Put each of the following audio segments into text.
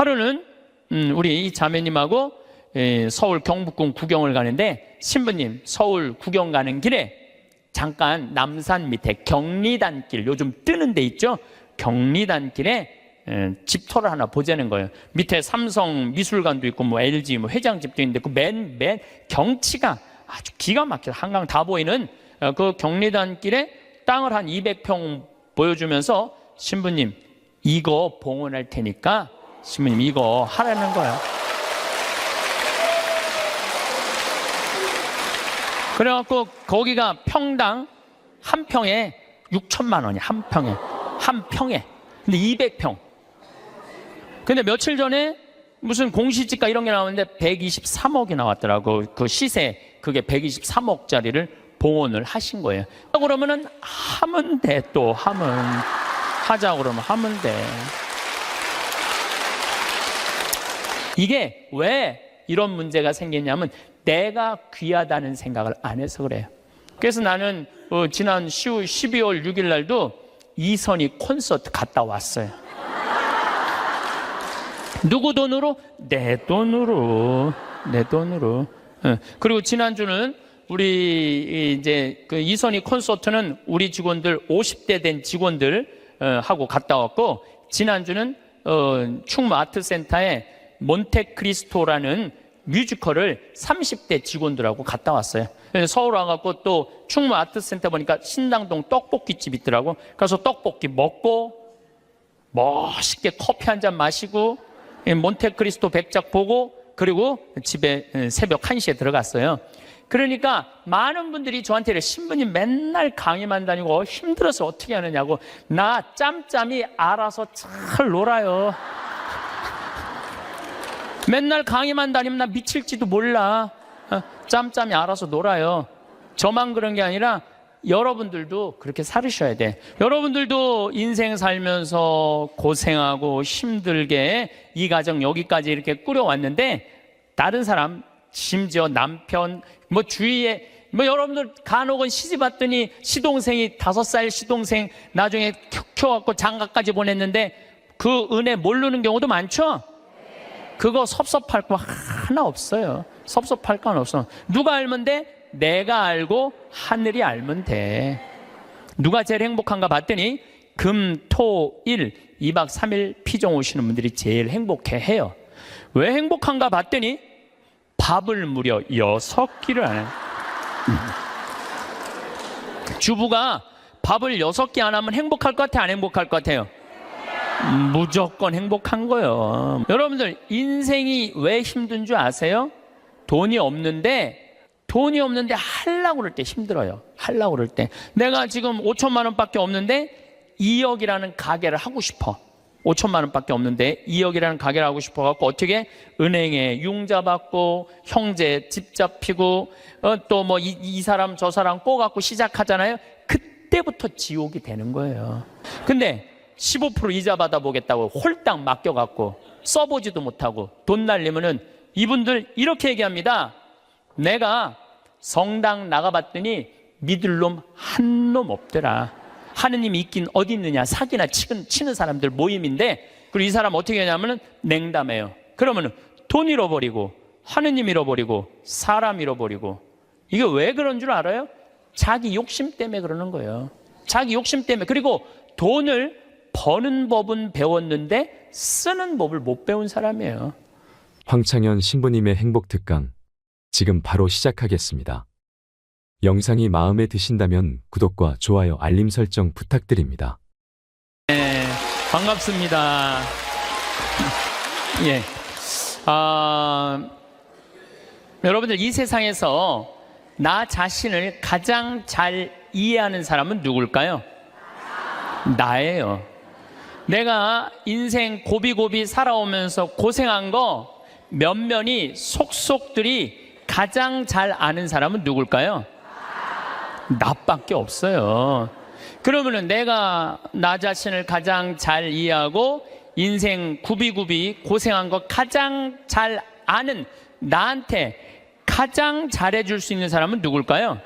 하루는 우리 이 자매님하고 서울 경복궁 구경을 가는데, 신부님 서울 구경 가는 길에 잠깐 남산 밑에 경리단길, 요즘 뜨는 데 있죠? 경리단길에 집터를 하나 보자는 거예요. 밑에 삼성 미술관도 있고 뭐 LG 뭐 회장집도 있는데 그 맨 경치가 아주 기가 막혀 한강 다 보이는 그 경리단길에 땅을 한 200평 보여주면서, 신부님 이거 봉헌할 테니까 신부님 이거 하라는 거예요. 그래갖고 거기가 평당 한 평에 6천만 원이야. 한 평에. 근데 200평. 근데 며칠 전에 무슨 공시지가 이런 게 나왔는데 123억이 나왔더라고. 그 시세, 그게 123억짜리를 봉헌을 하신 거예요. 그러면은 하면 돼. 또 하자 그러면 하면 돼. 이게 왜 이런 문제가 생겼냐면 내가 귀하다는 생각을 안 해서 그래요. 그래서 나는 지난 12월 6일 날도 이선희 콘서트 갔다 왔어요. 누구 돈으로? 내 돈으로. 그리고 지난주는 우리 이제 그 이선희 콘서트는 우리 직원들 50대 된 직원들 하고 갔다 왔고, 지난주는 충무 아트센터에 몬테크리스토라는 뮤지컬을 30대 직원들하고 갔다 왔어요. 서울 와갖고 또 충무 아트센터 보니까 신당동 떡볶이집 있더라고. 그래서 떡볶이 먹고 멋있게 커피 한 잔 마시고 몬테크리스토 백작 보고, 그리고 집에 새벽 1시에 들어갔어요. 그러니까 많은 분들이 저한테 신부님 맨날 강의만 다니고 힘들어서 어떻게 하느냐고. 나 짬짬이 알아서 잘 놀아요. 맨날 강의만 다니면 나 미칠지도 몰라. 짬짬이 알아서 놀아요. 저만 그런 게 아니라 여러분들도 그렇게 살으셔야 돼. 여러분들도 인생 살면서 고생하고 힘들게 이 가정 여기까지 이렇게 꾸려왔는데, 다른 사람, 심지어 남편, 뭐 주위에 뭐 여러분들 간혹은 시집 왔더니 시동생이 5살 시동생 나중에 키워갖고 장가까지 보냈는데 그 은혜 모르는 경우도 많죠? 그거 섭섭할 거 하나 없어요. 섭섭할 건 없어. 누가 알면 돼? 내가 알고 하늘이 알면 돼. 누가 제일 행복한가 봤더니 금, 토, 일 2박 3일 피정 오시는 분들이 제일 행복해해요. 왜 행복한가 봤더니 밥을 무려 6끼를 안 해요. 주부가 밥을 6끼 안 하면 행복할 것 같아, 안 행복할 것 같아요? 무조건 행복한 거예요. 여러분들 인생이 왜 힘든 줄 아세요? 돈이 없는데 하려고 그럴 때 힘들어요. 하려고 그럴 때. 내가 지금 5천만 원밖에 없는데 2억이라는 가게를 하고 싶어. 5천만 원밖에 없는데 2억이라는 가게를 하고 싶어갖고 어떻게 은행에 융자 받고 형제 집 잡히고 또 뭐 이 사람 저 사람 꼬갖고 시작하잖아요. 그때부터 지옥이 되는 거예요. 근데 15% 이자 받아보겠다고 홀딱 맡겨갖고 써보지도 못하고 돈 날리면은 이분들 이렇게 얘기합니다. 내가 성당 나가봤더니 믿을 놈 한 놈 없더라. 하느님이 있긴 어디 있느냐. 사기나 치는 사람들 모임인데, 그리고 이 사람 어떻게 하냐면은 냉담해요. 그러면은 돈 잃어버리고 하느님 잃어버리고 사람 잃어버리고. 이게 왜 그런 줄 알아요? 자기 욕심 때문에 그러는 거예요. 자기 욕심 때문에. 그리고 돈을 버는 법은 배웠는데 쓰는 법을 못 배운 사람이에요. 황창현 신부님의 행복특강, 지금 바로 시작하겠습니다. 영상이 마음에 드신다면 구독과 좋아요, 알림 설정 부탁드립니다. 네, 반갑습니다. 예, 여러분들 이 세상에서 나 자신을 가장 잘 이해하는 사람은 누굴까요? 나예요. 내가 인생 고비고비 살아오면서 고생한 거 면면이 속속들이 가장 잘 아는 사람은 누굴까요? 나밖에 없어요. 그러면은 내가 나 자신을 가장 잘 이해하고 인생 구비구비 고생한 거 가장 잘 아는 나한테 가장 잘해줄 수 있는 사람은 누굴까요?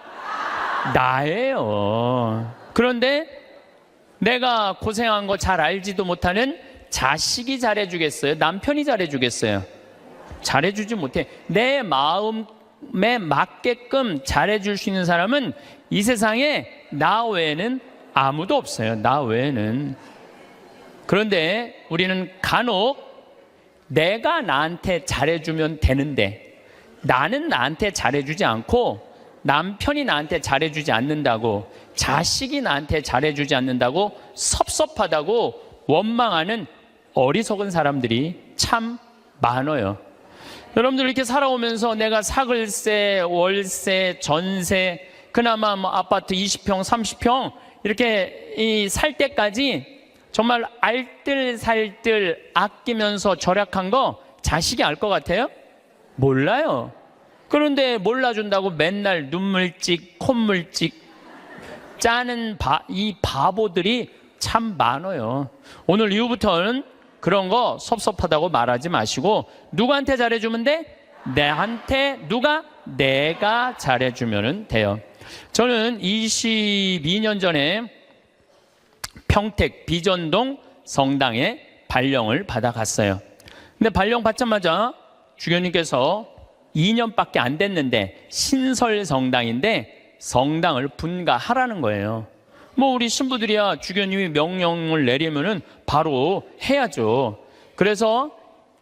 나예요. 그런데 내가 고생한 거 잘 알지도 못하는 자식이 잘해주겠어요? 남편이 잘해주겠어요? 잘해주지 못해. 내 마음에 맞게끔 잘해줄 수 있는 사람은 이 세상에 나 외에는 아무도 없어요. 나 외에는. 그런데 우리는 간혹 내가 나한테 잘해주면 되는데 나는 나한테 잘해주지 않고 남편이 나한테 잘해주지 않는다고, 자식이 나한테 잘해주지 않는다고 섭섭하다고 원망하는 어리석은 사람들이 참 많아요. 여러분들 이렇게 살아오면서 내가 사글세, 월세, 전세, 그나마 뭐 아파트 20평, 30평 이렇게 살 때까지 정말 알뜰살뜰 아끼면서 절약한 거 자식이 알 것 같아요? 몰라요. 그런데 몰라준다고 맨날 눈물찍, 콧물찍 짜는 이 바보들이 참 많아요. 오늘 이후부터는 그런 거 섭섭하다고 말하지 마시고 누구한테 잘해주면 돼? 내한테. 누가? 내가 잘해주면 돼요. 저는 22년 전에 평택 비전동 성당에 발령을 받아갔어요. 근데 발령 받자마자 주교님께서 2년밖에 안 됐는데 신설 성당인데 성당을 분가하라는 거예요. 뭐 우리 신부들이야 주교님이 명령을 내리면은 바로 해야죠. 그래서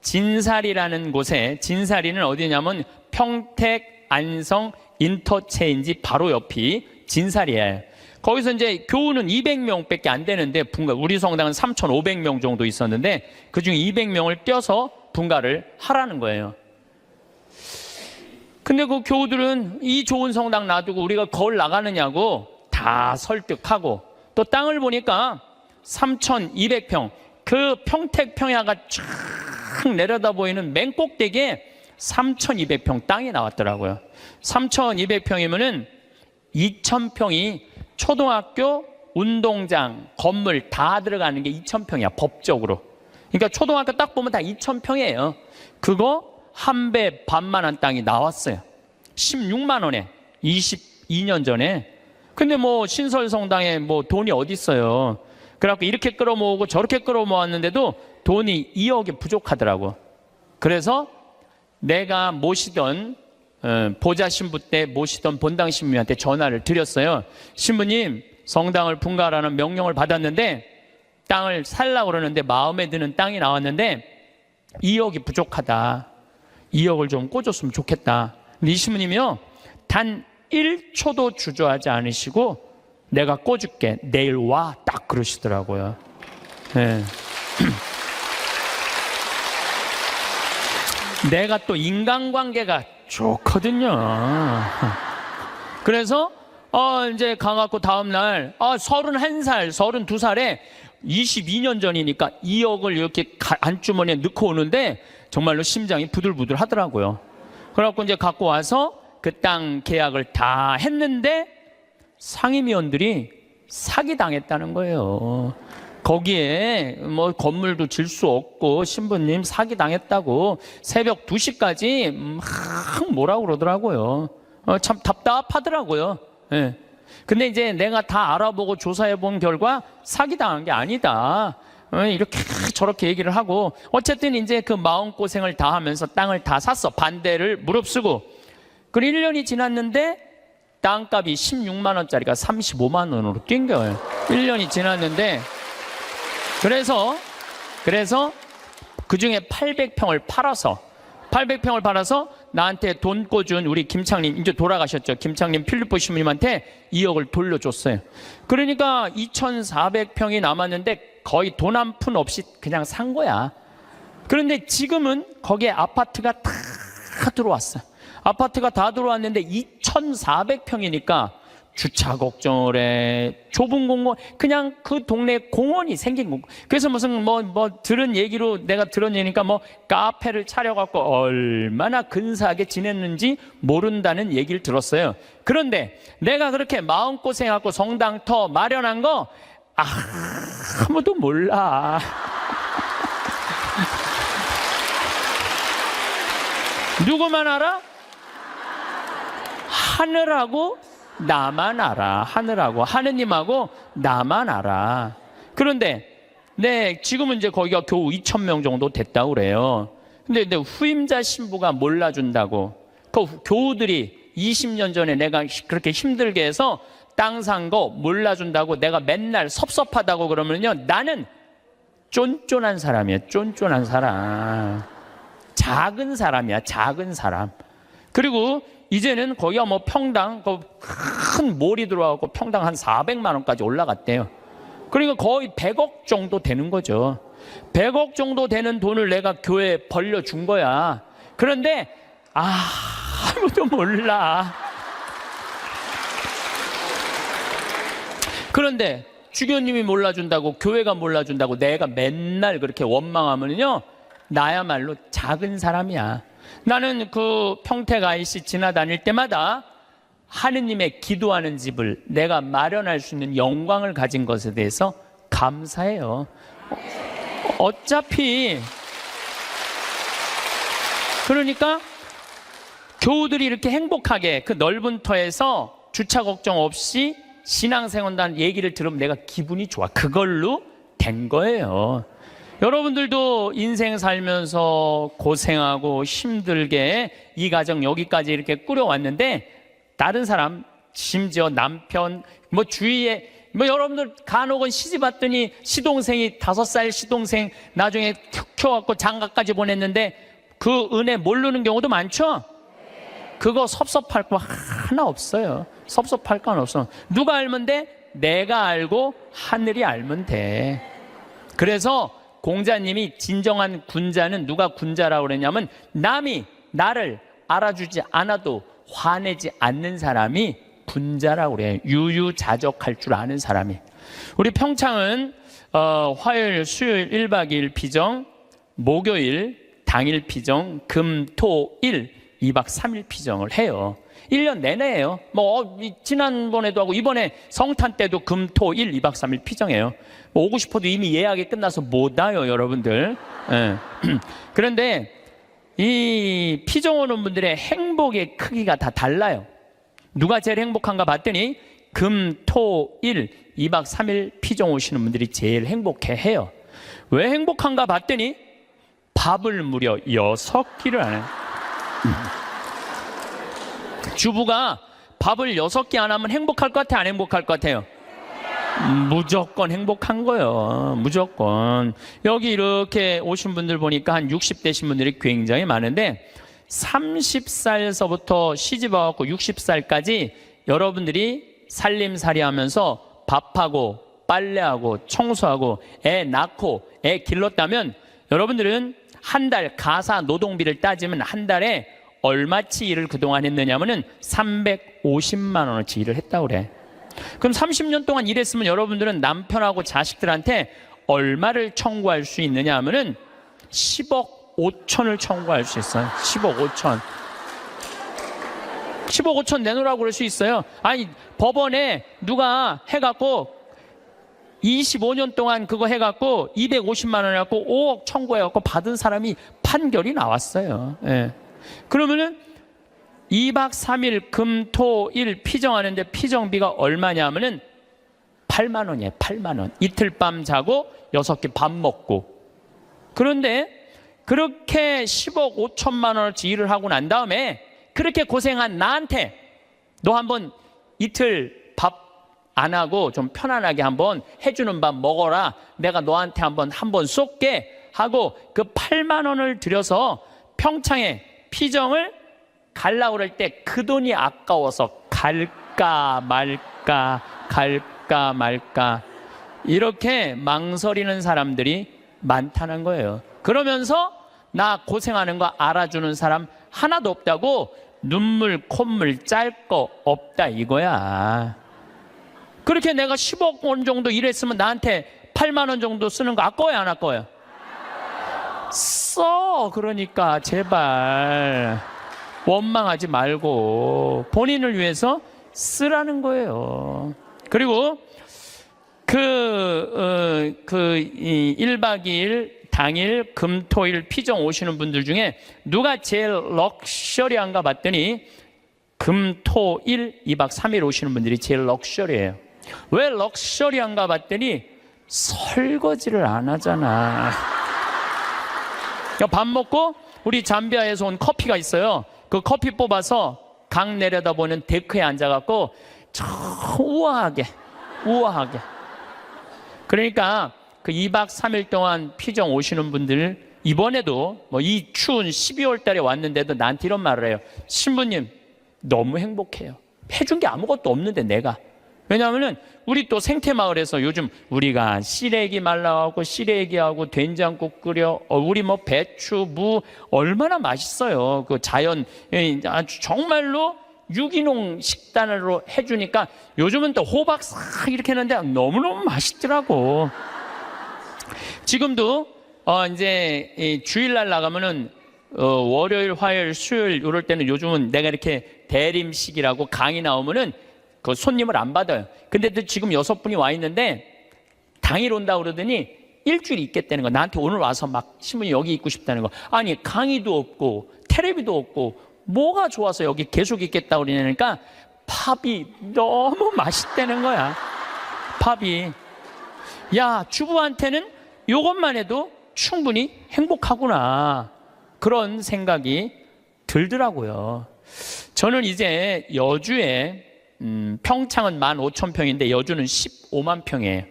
진사리라는 곳에, 진사리는 어디냐면 평택 안성 인터체인지 바로 옆이 진사리예요. 거기서 이제 교우는 200명밖에 안 되는데 분가, 우리 성당은 3,500명 정도 있었는데 그중에 200명을 떼어서 분가를 하라는 거예요. 근데 그 교우들은 이 좋은 성당 놔두고 우리가 거울 나가느냐고 다 설득하고, 또 땅을 보니까 3,200평, 그 평택평야가 쫙 내려다 보이는 맨 꼭대기에 3,200평 땅이 나왔더라고요. 3,200평이면은 2,000평이 초등학교, 운동장, 건물 다 들어가는 게 2,000평이야, 법적으로. 그러니까 초등학교 딱 보면 다 2,000평이에요. 그거 한 배 반만한 땅이 나왔어요. 16만 원에 22년 전에. 근데 뭐 신설성당에 뭐 돈이 어디 있어요. 그래갖고 이렇게 끌어모으고 저렇게 끌어모았는데도 돈이 2억이 부족하더라고. 그래서 내가 모시던 보좌 신부 때 모시던 본당 신부한테 전화를 드렸어요. 신부님, 성당을 분가하라는 명령을 받았는데 땅을 살라고 그러는데 마음에 드는 땅이 나왔는데 2억이 부족하다. 2억을 좀 꿔줬으면 좋겠다. 근데 이 신부님이요, 단 1초도 주저하지 않으시고 내가 꿔줄게, 내일 와, 딱 그러시더라고요. 네. 내가 또 인간관계가 좋거든요. 그래서 이제 가갖고 다음날 31살, 32살에 22년 전이니까 2억을 이렇게 안주머니에 넣고 오는데 정말로 심장이 부들부들 하더라고요. 그래갖고 이제 갖고 와서 그 땅 계약을 다 했는데 상임위원들이 사기당했다는 거예요. 거기에 뭐 건물도 질 수 없고 신부님 사기당했다고 새벽 2시까지 막 뭐라고 그러더라고요. 참 답답하더라고요. 네. 근데 이제 내가 다 알아보고 조사해 본 결과 사기당한 게 아니다. 이렇게 저렇게 얘기를 하고, 어쨌든 이제 그 마음고생을 다 하면서 땅을 다 샀어. 반대를 무릅쓰고. 그리고 1년이 지났는데 땅값이 16만 원짜리가 35만 원으로 뛴 거예요. 1년이 지났는데 그래서 그중에 800평을 팔아서 나한테 돈 꿔준 우리 김창림, 이제 돌아가셨죠. 김창림 필리포 신부님한테 2억을 돌려줬어요. 그러니까 2,400평이 남았는데 거의 돈 한 푼 없이 그냥 산 거야. 그런데 지금은 거기에 아파트가 다 들어왔어. 아파트가 다 들어왔는데 2,400평이니까 주차 걱정을 해. 좁은 공원, 그냥 그 동네에 공원이 생긴 거. 그래서 무슨 들은 얘기로 내가 들은 얘기니까 카페를 차려갖고 얼마나 근사하게 지냈는지 모른다는 얘기를 들었어요. 그런데 내가 그렇게 마음고생하고 성당터 마련한 거 아무도 몰라. 누구만 알아? 하늘하고 나만 알아. 하늘하고 하느님하고 나만 알아. 그런데 네, 지금은 이제 거기가 겨우 2,000명 정도 됐다고 그래요. 근데 후임자 신부가 몰라준다고. 그 교우들이 20년 전에 내가 그렇게 힘들게 해서 땅 산 거 몰라준다고 내가 맨날 섭섭하다고 그러면요, 나는 쫀쫀한 사람이야. 쫀쫀한 사람. 작은 사람이야. 작은 사람. 그리고 이제는 거기가 뭐 평당 큰 몰이 들어가고 평당 한 400만 원까지 올라갔대요. 그러니까 거의 100억 정도 되는 거죠. 100억 정도 되는 돈을 내가 교회에 벌려준 거야. 그런데 아무도 몰라. 그런데 주교님이 몰라준다고, 교회가 몰라준다고 내가 맨날 그렇게 원망하면요, 나야말로 작은 사람이야. 나는 그 평택 IC 지나다닐 때마다 하느님의 기도하는 집을 내가 마련할 수 있는 영광을 가진 것에 대해서 감사해요. 어차피 그러니까 교우들이 이렇게 행복하게 그 넓은 터에서 주차 걱정 없이 신앙생활한다는 얘기를 들으면 내가 기분이 좋아. 그걸로 된 거예요. 여러분들도 인생 살면서 고생하고 힘들게 이 가정 여기까지 이렇게 꾸려왔는데, 다른 사람, 심지어 남편, 뭐 주위에 뭐 여러분들 간혹은 시집 왔더니 시동생이 5살 시동생 나중에 키워갖고 장가까지 보냈는데 그 은혜 모르는 경우도 많죠? 그거 섭섭할 거 하나 없어요. 섭섭할 건 없어. 누가 알면 돼? 내가 알고 하늘이 알면 돼. 그래서 공자님이 진정한 군자는, 누가 군자라고 그랬냐면 남이 나를 알아주지 않아도 화내지 않는 사람이 군자라고 그래요. 유유자적할 줄 아는 사람이. 우리 평창은 화요일, 수요일 1박 2일 피정, 목요일 당일 피정, 금, 토, 일 2박 3일 피정을 해요. 1년 내내 해요. 뭐 지난번에도 하고 이번에 성탄 때도 금, 토, 일 2박 3일 피정해요. 뭐 오고 싶어도 이미 예약이 끝나서 못 와요, 여러분들. 예. 그런데 이 피정 오는 분들의 행복의 크기가 다 달라요. 누가 제일 행복한가 봤더니 금, 토, 일 2박 3일 피정 오시는 분들이 제일 행복해 해요. 왜 행복한가 봤더니 밥을 무려 6끼를 안 해요. 주부가 밥을 6끼 안 하면 행복할 것 같아, 안 행복할 것 같아요? 무조건 행복한 거예요. 무조건. 여기 이렇게 오신 분들 보니까 한 60대신 분들이 굉장히 많은데, 30살서부터 시집 와갖고 60살까지 여러분들이 살림살이 하면서 밥하고 빨래하고 청소하고 애 낳고 애 길렀다면, 여러분들은 한 달 가사 노동비를 따지면 한 달에 얼마치 일을 그동안 했느냐면은 350만 원어치 일을 했다고 그래. 그럼 30년 동안 일했으면 여러분들은 남편하고 자식들한테 얼마를 청구할 수 있느냐 하면은 10억 5천을 청구할 수 있어요. 10억 5천. 10억 5천 내놓으라고 그럴 수 있어요. 아니, 법원에 누가 해갖고 25년 동안 그거 해갖고 250만 원 해갖고 5억 청구해갖고 받은 사람이 판결이 나왔어요. 예. 그러면은 2박 3일 금, 토, 일 피정하는데 피정비가 얼마냐면은 8만 원이에요. 8만 원. 이틀 밤 자고 6끼 밥 먹고. 그런데 그렇게 10억 5천만 원어치 일을 하고 난 다음에 그렇게 고생한 나한테 너 한번 이틀 밥 안 하고 좀 편안하게 한번 해주는 밥 먹어라. 내가 너한테 한번 쏠게 하고 그 8만 원을 들여서 평창에 피정을 갈라고 그럴 때 그 돈이 아까워서 갈까 말까 갈까 말까 이렇게 망설이는 사람들이 많다는 거예요. 그러면서 나 고생하는 거 알아주는 사람 하나도 없다고, 눈물 콧물 짤 거 없다 이거야. 그렇게 내가 10억 원 정도 일했으면 나한테 8만 원 정도 쓰는 거 아까워요, 안 아까워요? 써. 그러니까 제발 원망하지 말고 본인을 위해서 쓰라는 거예요. 그리고 그 1박 2일 당일 금토일 피정 오시는 분들 중에 누가 제일 럭셔리한가 봤더니 금토일 2박 3일 오시는 분들이 제일 럭셔리해요. 왜 럭셔리한가 봤더니 설거지를 안 하잖아. 밥 먹고 우리 잠비아에서 온 커피가 있어요. 그 커피 뽑아서 강 내려다보는 데크에 앉아갖고 저 우아하게 그러니까 그 2박 3일 동안 피정 오시는 분들 이번에도 뭐 이 추운 12월 달에 왔는데도 나한테 이런 말을 해요. 신부님 너무 행복해요. 해준 게 아무것도 없는데 내가. 왜냐하면은 우리 또 생태마을에서 요즘 우리가 시래기 말라하고 시래기하고 된장국 끓여 우리 뭐 배추 무 얼마나 맛있어요. 그 자연 아주 정말로 유기농 식단으로 해주니까 요즘은 또 호박 싹 이렇게 했는데 너무너무 맛있더라고. 지금도 이제 주일날 나가면은 월요일, 화요일, 수요일 이럴 때는 요즘은 내가 이렇게 대림식이라고 강의 나오면은 그 손님을 안 받아요. 근데 또 지금 6분이 와 있는데 당일 온다 그러더니 일주일 있겠다는 거. 나한테 오늘 와서 막 신부님 여기 있고 싶다는 거. 아니 강의도 없고 텔레비도 없고 뭐가 좋아서 여기 계속 있겠다 그러니까 팝이 너무 맛있다는 거야. 팝이. 야, 주부한테는 이것만 해도 충분히 행복하구나. 그런 생각이 들더라고요. 저는 이제 여주에 평창은 15,000평인데 여주는 15만 평이에요.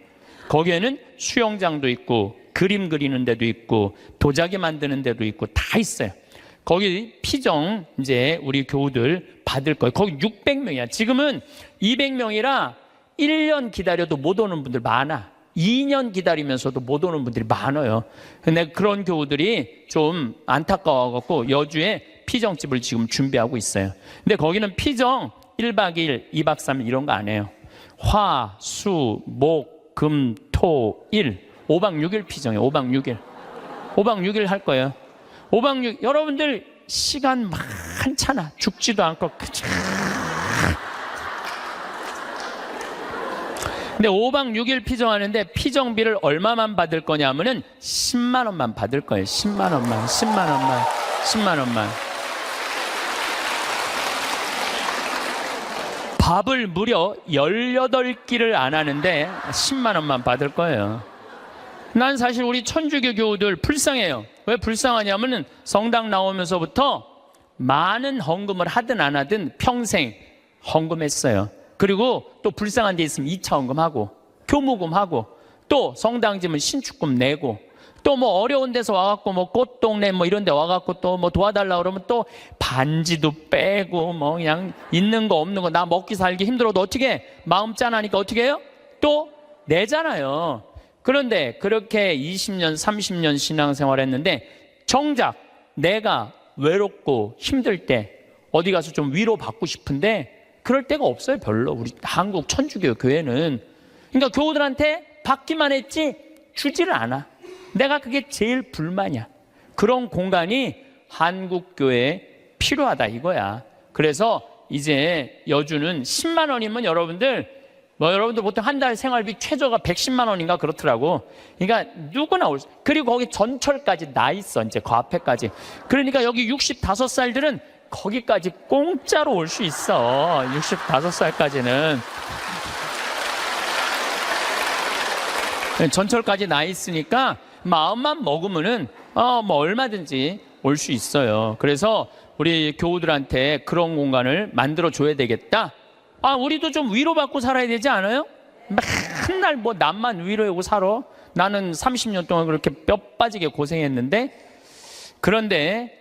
거기에는 수영장도 있고 그림 그리는 데도 있고 도자기 만드는 데도 있고 다 있어요. 거기 피정 이제 우리 교우들 받을 거예요. 거기 600명이야. 지금은 200명이라 1년 기다려도 못 오는 분들 많아. 2년 기다리면서도 못 오는 분들이 많아요. 근데 그런 교우들이 좀 안타까워갖고 여주에 피정집을 지금 준비하고 있어요. 근데 거기는 피정 1박 2일, 2박 3일 이런 거 안 해요. 화, 수, 목, 금, 토, 일 5박 6일 피정이에요. 5박 6일 5박 6일 할 거예요. 5박 6일 여러분들 시간 많잖아. 죽지도 않고 근데 5박 6일 피정하는데 피정비를 얼마만 받을 거냐면은 10만 원만 받을 거예요. 10만 원만. 밥을 무려 18끼를 안 하는데 10만 원만 받을 거예요. 난 사실 우리 천주교 교우들 불쌍해요. 왜 불쌍하냐면은 성당 나오면서부터 많은 헌금을 하든 안 하든 평생 헌금했어요. 그리고 또 불쌍한 데 있으면 2차 헌금하고 교무금하고 또 성당 지면 신축금 내고 또 뭐 어려운 데서 와갖고 뭐 꽃동네 뭐 이런 데 와갖고 또 뭐 도와달라 그러면 또 반지도 빼고 뭐 그냥 있는 거 없는 거 나 먹기 살기 힘들어도 어떻게 해? 마음 짠하니까 어떻게 해요? 또 내잖아요. 그런데 그렇게 20년 30년 신앙생활 했는데 정작 내가 외롭고 힘들 때 어디 가서 좀 위로받고 싶은데 그럴 데가 없어요. 별로. 우리 한국 천주교 교회는. 그러니까 교우들한테 받기만 했지 주지를 않아. 내가 그게 제일 불만이야. 그런 공간이 한국 교회에 필요하다 이거야. 그래서 이제 여주는 10만 원이면 여러분들 보통 한 달 생활비 최저가 110만 원인가 그렇더라고. 그러니까 누구나 올 수. 그리고 거기 전철까지 나 있어. 이제 그 앞에까지. 그러니까 여기 65살들은 거기까지 공짜로 올 수 있어. 65살까지는. 전철까지 나 있으니까 마음만 먹으면은 뭐 얼마든지 올 수 있어요. 그래서 우리 교우들한테 그런 공간을 만들어 줘야 되겠다. 우리도 좀 위로받고 살아야 되지 않아요? 맨날 뭐 남만 위로하고 살아. 나는 30년 동안 그렇게 뼈 빠지게 고생했는데. 그런데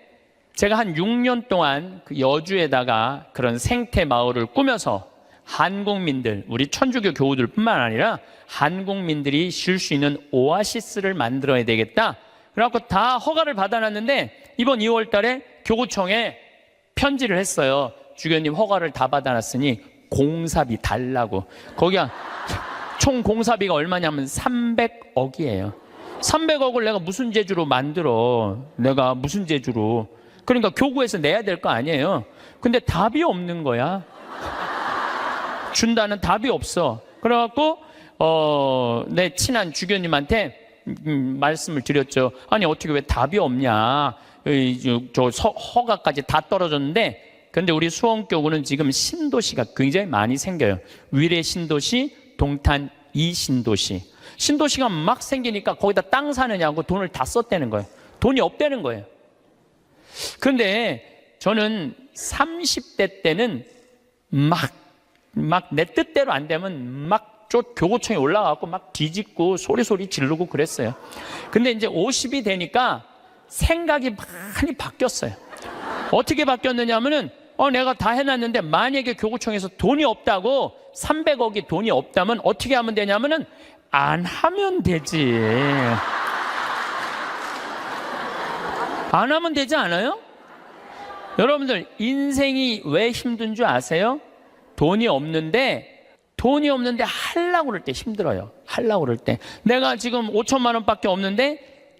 제가 한 6년 동안 그 여주에다가 그런 생태 마을을 꾸며서 한국민들, 우리 천주교 교우들 뿐만 아니라 한국민들이 쉴 수 있는 오아시스를 만들어야 되겠다. 그래갖고 다 허가를 받아놨는데 이번 2월 달에 교구청에 편지를 했어요. 주교님 허가를 다 받아놨으니 공사비 달라고. 거기가 총 공사비가 얼마냐면 300억이에요. 300억을 내가 무슨 재주로 만들어. 내가 무슨 재주로. 그러니까 교구에서 내야 될 거 아니에요. 근데 답이 없는 거야. 준다는 답이 없어. 그래갖고 내 친한 주교님한테 말씀을 드렸죠. 아니 어떻게 왜 답이 없냐. 허가까지 다 떨어졌는데 근데 우리 수원교구는 지금 신도시가 굉장히 많이 생겨요. 위례 신도시, 동탄 2신도시. 신도시가 막 생기니까 거기다 땅 사느냐고 돈을 다 썼다는 거예요. 돈이 없다는 거예요. 그런데 저는 30대 때는 막 내 뜻대로 안 되면 막 교구청에 올라가고 막 뒤집고 소리 지르고 그랬어요. 근데 이제 50이 되니까 생각이 많이 바뀌었어요. 어떻게 바뀌었느냐 하면은 내가 다 해놨는데 만약에 교구청에서 돈이 없다고 300억이 돈이 없다면 어떻게 하면 되냐면은 안 하면 되지. 안 하면 되지 않아요? 여러분들 인생이 왜 힘든 줄 아세요? 돈이 없는데 하려고 그럴 때 힘들어요. 하려고 그럴 때 내가 지금 5천만 원밖에 없는데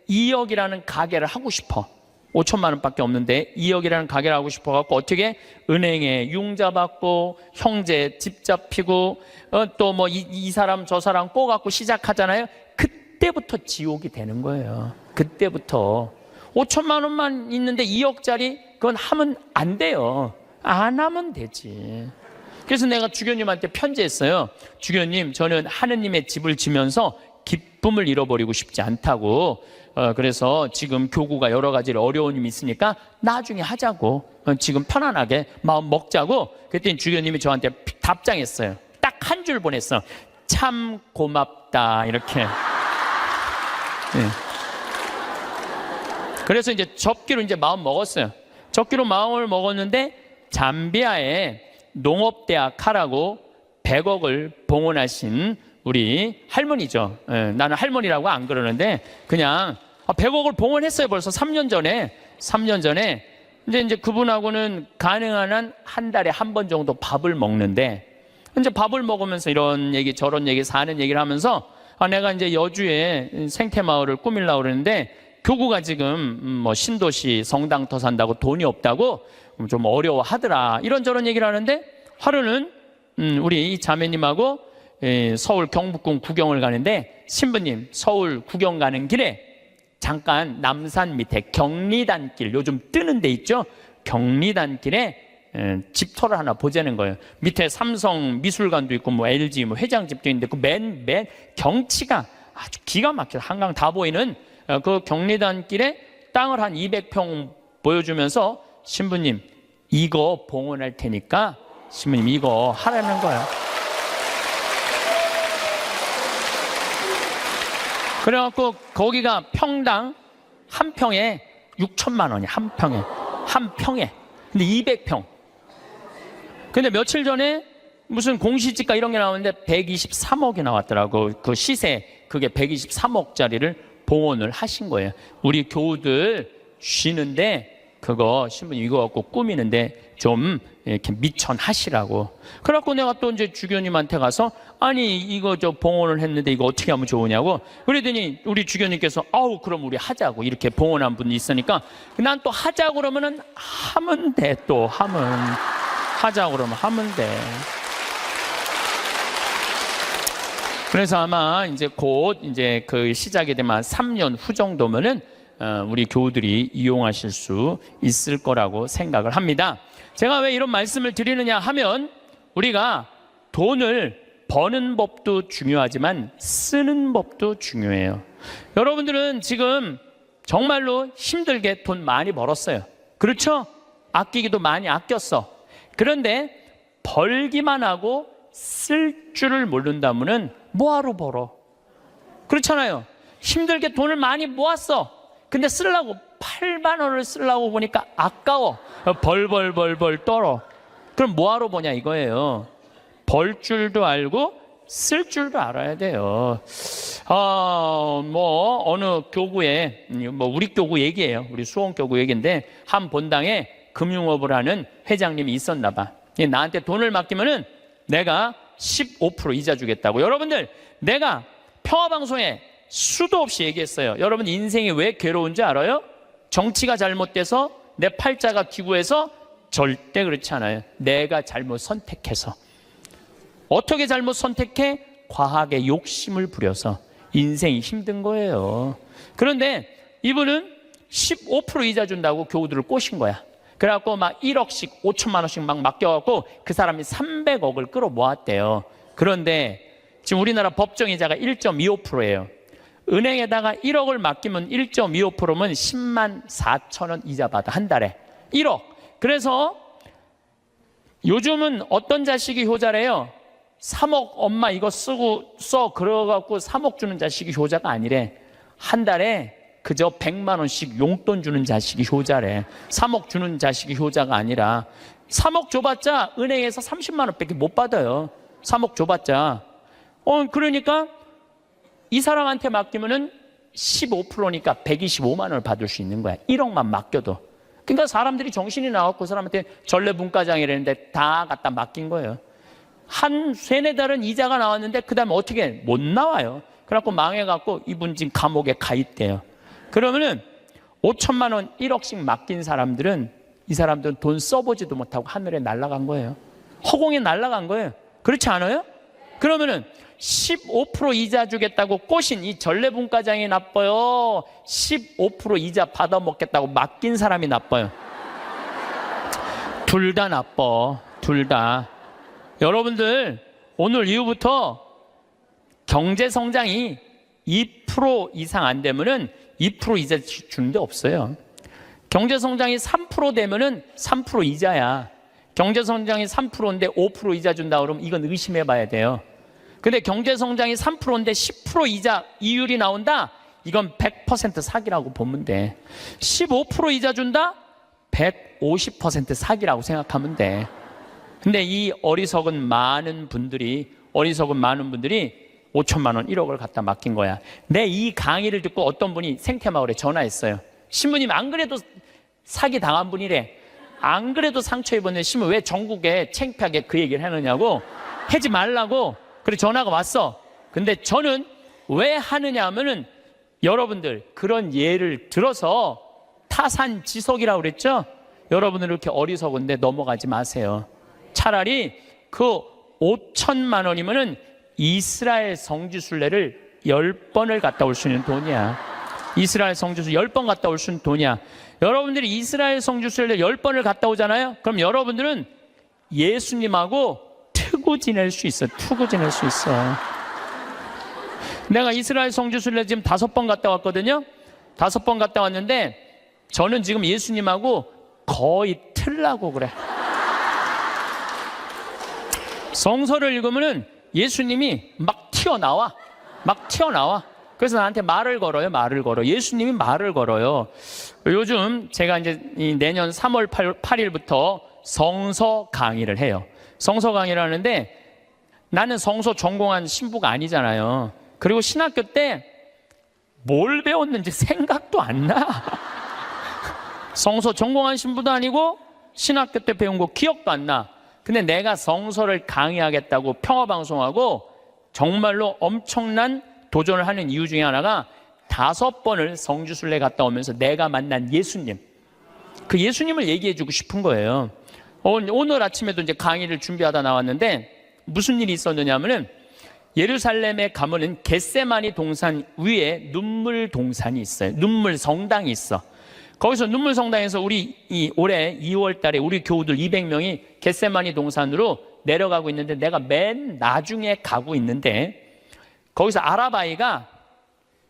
2억이라는 가게를 하고 싶어. 5천만 원밖에 없는데 2억이라는 가게를 하고 싶어갖고 어떻게 은행에 융자 받고 형제 집 잡히고 또 뭐 이 사람 저 사람 꼬갖고 시작하잖아요. 그때부터 지옥이 되는 거예요. 그때부터 5천만 원만 있는데 2억짜리 그건 하면 안 돼요. 안 하면 되지. 그래서 내가 주교님한테 편지했어요. 주교님, 저는 하느님의 집을 지면서 기쁨을 잃어버리고 싶지 않다고. 그래서 지금 교구가 여러 가지 어려움이 있으니까 나중에 하자고. 지금 편안하게 마음 먹자고. 그랬더니 주교님이 저한테 답장했어요. 딱 한 줄 보냈어. 참 고맙다. 이렇게. 네. 그래서 이제 접기로 이제 마음 먹었어요. 접기로 마음을 먹었는데 잠비아에 농업대학 하라고 100억을 봉헌하신 우리 할머니죠. 나는 할머니라고 안 그러는데 그냥 100억을 봉헌했어요. 벌써 3년 전에. 3년 전에 이제 그분하고는 가능한 한 한 달에 한 번 정도 밥을 먹는데 이제 밥을 먹으면서 이런 얘기 저런 얘기 사는 얘기를 하면서 내가 이제 여주에 생태마을을 꾸밀려고 그러는데 교구가 지금 뭐 신도시 성당터 산다고 돈이 없다고 좀 어려워하더라. 이런저런 얘기를 하는데 하루는 우리 자매님하고 서울 경복궁 구경을 가는데 신부님 서울 구경 가는 길에 잠깐 남산 밑에 경리단길 요즘 뜨는 데 있죠. 경리단길에 집터를 하나 보자는 거예요. 밑에 삼성 미술관도 있고 뭐 LG 뭐 회장집도 있는데 그 맨 경치가 아주 기가 막혀 한강 다 보이는 그 경리단길에 땅을 한 200평 보여주면서 신부님 이거 봉헌할 테니까 신부님 이거 하라는 거예요. 그래갖고 거기가 평당 한 평에 6천만 원이야. 한 평에 근데 200평. 근데 며칠 전에 무슨 공시지가 이런 게 나오는데 123억이 나왔더라고. 그 시세 그게 123억짜리를 봉헌을 하신 거예요. 우리 교우들 쉬는데 그거 신부님 이거 갖고 꾸미는데 좀 이렇게 미천하시라고. 그래갖고 내가 또 이제 주교님한테 가서 아니 이거 저 봉헌을 했는데 이거 어떻게 하면 좋으냐고. 그러더니 우리 주교님께서 아우 그럼 우리 하자고. 이렇게 봉헌한 분이 있으니까 난 또 하자고 그러면은 하면 돼. 또 하자고 그러면 하면 돼. 그래서 아마 이제 곧 이제 그 시작이 되면 3년 후 정도면은 우리 교우들이 이용하실 수 있을 거라고 생각을 합니다. 제가 왜 이런 말씀을 드리느냐 하면 우리가 돈을 버는 법도 중요하지만 쓰는 법도 중요해요. 여러분들은 지금 정말로 힘들게 돈 많이 벌었어요. 그렇죠? 아끼기도 많이 아꼈어. 그런데 벌기만 하고 쓸 줄을 모른다면은 뭐하러 벌어? 그렇잖아요. 힘들게 돈을 많이 모았어. 근데 쓰려고 8만 원을 쓰려고 보니까 아까워. 벌 떨어. 그럼 뭐하러 버냐 이거예요. 벌 줄도 알고 쓸 줄도 알아야 돼요. 뭐 어느 교구에 뭐 우리 교구 얘기예요. 우리 수원교구 얘기인데 한 본당에 금융업을 하는 회장님이 있었나 봐. 나한테 돈을 맡기면은 내가 15% 이자 주겠다고. 여러분들 내가 평화방송에 수도 없이 얘기했어요. 여러분 인생이 왜 괴로운지 알아요? 정치가 잘못돼서 내 팔자가 기구해서 절대 그렇지 않아요. 내가 잘못 선택해서. 어떻게 잘못 선택해? 과하게 욕심을 부려서 인생이 힘든 거예요. 그런데 이분은 15% 이자 준다고 교우들을 꼬신 거야. 그래갖고 막 1억씩 5천만 원씩 막 맡겨갖고 그 사람이 300억을 끌어 모았대요. 그런데 지금 우리나라 법정이자가 1.25%예요. 은행에다가 1억을 맡기면 1.25%면 10만 4천 원 이자 받아, 한 달에. 1억. 그래서 요즘은 어떤 자식이 효자래요? 3억 엄마 이거 쓰고 써 그래갖고 3억 주는 자식이 효자가 아니래. 한 달에 그저 100만 원씩 용돈 주는 자식이 효자래. 3억 주는 자식이 효자가 아니라. 3억 줘봤자 은행에서 30만 원밖에 못 받아요. 3억 줘봤자. 그러니까 이 사람한테 맡기면은 15%니까 125만 원을 받을 수 있는 거야. 1억만 맡겨도. 그러니까 사람들이 정신이 나왔고 그 사람한테 전래분과장이라는데 다 갖다 맡긴 거예요. 한 세네 달은 이자가 나왔는데 그 다음에 어떻게 못 나와요. 그래갖고 망해갖고 이분 지금 감옥에 가 있대요. 그러면은 5천만 원 1억씩 맡긴 사람들은 이 사람들은 돈 써보지도 못하고 하늘에 날아간 거예요. 허공에 날아간 거예요. 그렇지 않아요? 그러면은 15% 이자 주겠다고 꼬신 이 전래분과장이 나빠요? 15% 이자 받아먹겠다고 맡긴 사람이 나빠요? 둘 다 나빠. 둘 다. 여러분들 오늘 이후부터 경제성장이 2% 이상 안 되면은 2% 이자 주는 데 없어요. 경제성장이 3% 되면은 3% 이자야. 경제성장이 3%인데 5% 이자 준다 그러면 이건 의심해 봐야 돼요. 근데 경제성장이 3%인데 10% 이자 이율이 나온다? 이건 100% 사기라고 보면 돼. 15% 이자 준다? 150% 사기라고 생각하면 돼. 근데 이 어리석은 많은 분들이 5천만 원 1억을 갖다 맡긴 거야. 내 이 강의를 듣고 어떤 분이 생태마을에 전화했어요. 신부님 안 그래도 사기 당한 분이래. 안 그래도 상처 입었는데 신부 왜 전국에 창피하게 그 얘기를 하느냐고. 하지 말라고. 그래 전화가 왔어. 근데 저는 왜 하느냐 하면은 여러분들 그런 예를 들어서 타산지석이라고 그랬죠? 여러분들 이렇게 어리석은데 넘어가지 마세요. 차라리 그 5천만 원이면은 이스라엘 성지순례를 10번을 갔다 올 수 있는 돈이야. 이스라엘 성지순례 10번 갔다 올 수 있는 돈이야. 여러분들이 이스라엘 성지순례 10번을 갔다 오잖아요? 그럼 여러분들은 예수님하고 투구 지낼 수 있어. 투구 지낼 수 있어. 내가 이스라엘 성지순례 지금 5번 갔다 왔거든요. 5번 갔다 왔는데 저는 지금 예수님하고 거의 틀라고 그래. 성서를 읽으면은 예수님이 막 튀어나와. 막 튀어나와. 그래서 나한테 말을 걸어요. 말을 걸어. 예수님이 말을 걸어요. 요즘 제가 이제 내년 3월 8일부터 성서 강의를 해요. 성서 강의를 하는데 나는 성서 전공한 신부가 아니잖아요. 그리고 신학교 때 뭘 배웠는지 생각도 안 나. 성서 전공한 신부도 아니고 신학교 때 배운 거 기억도 안 나. 근데 내가 성서를 강의하겠다고 평화방송하고 정말로 엄청난 도전을 하는 이유 중에 하나가 5번을 성지순례 갔다 오면서 내가 만난 예수님, 그 예수님을 얘기해주고 싶은 거예요. 오늘 아침에도 이제 강의를 준비하다 나왔는데 무슨 일이 있었느냐 하면은 예루살렘에 가면은 겟세마니 동산 위에 눈물 동산이 있어요. 눈물 성당이 있어. 거기서 눈물 성당에서 우리 올해 2월 달에 우리 교우들 200명이 겟세마니 동산으로 내려가고 있는데 내가 맨 나중에 가고 있는데 거기서 아랍아이가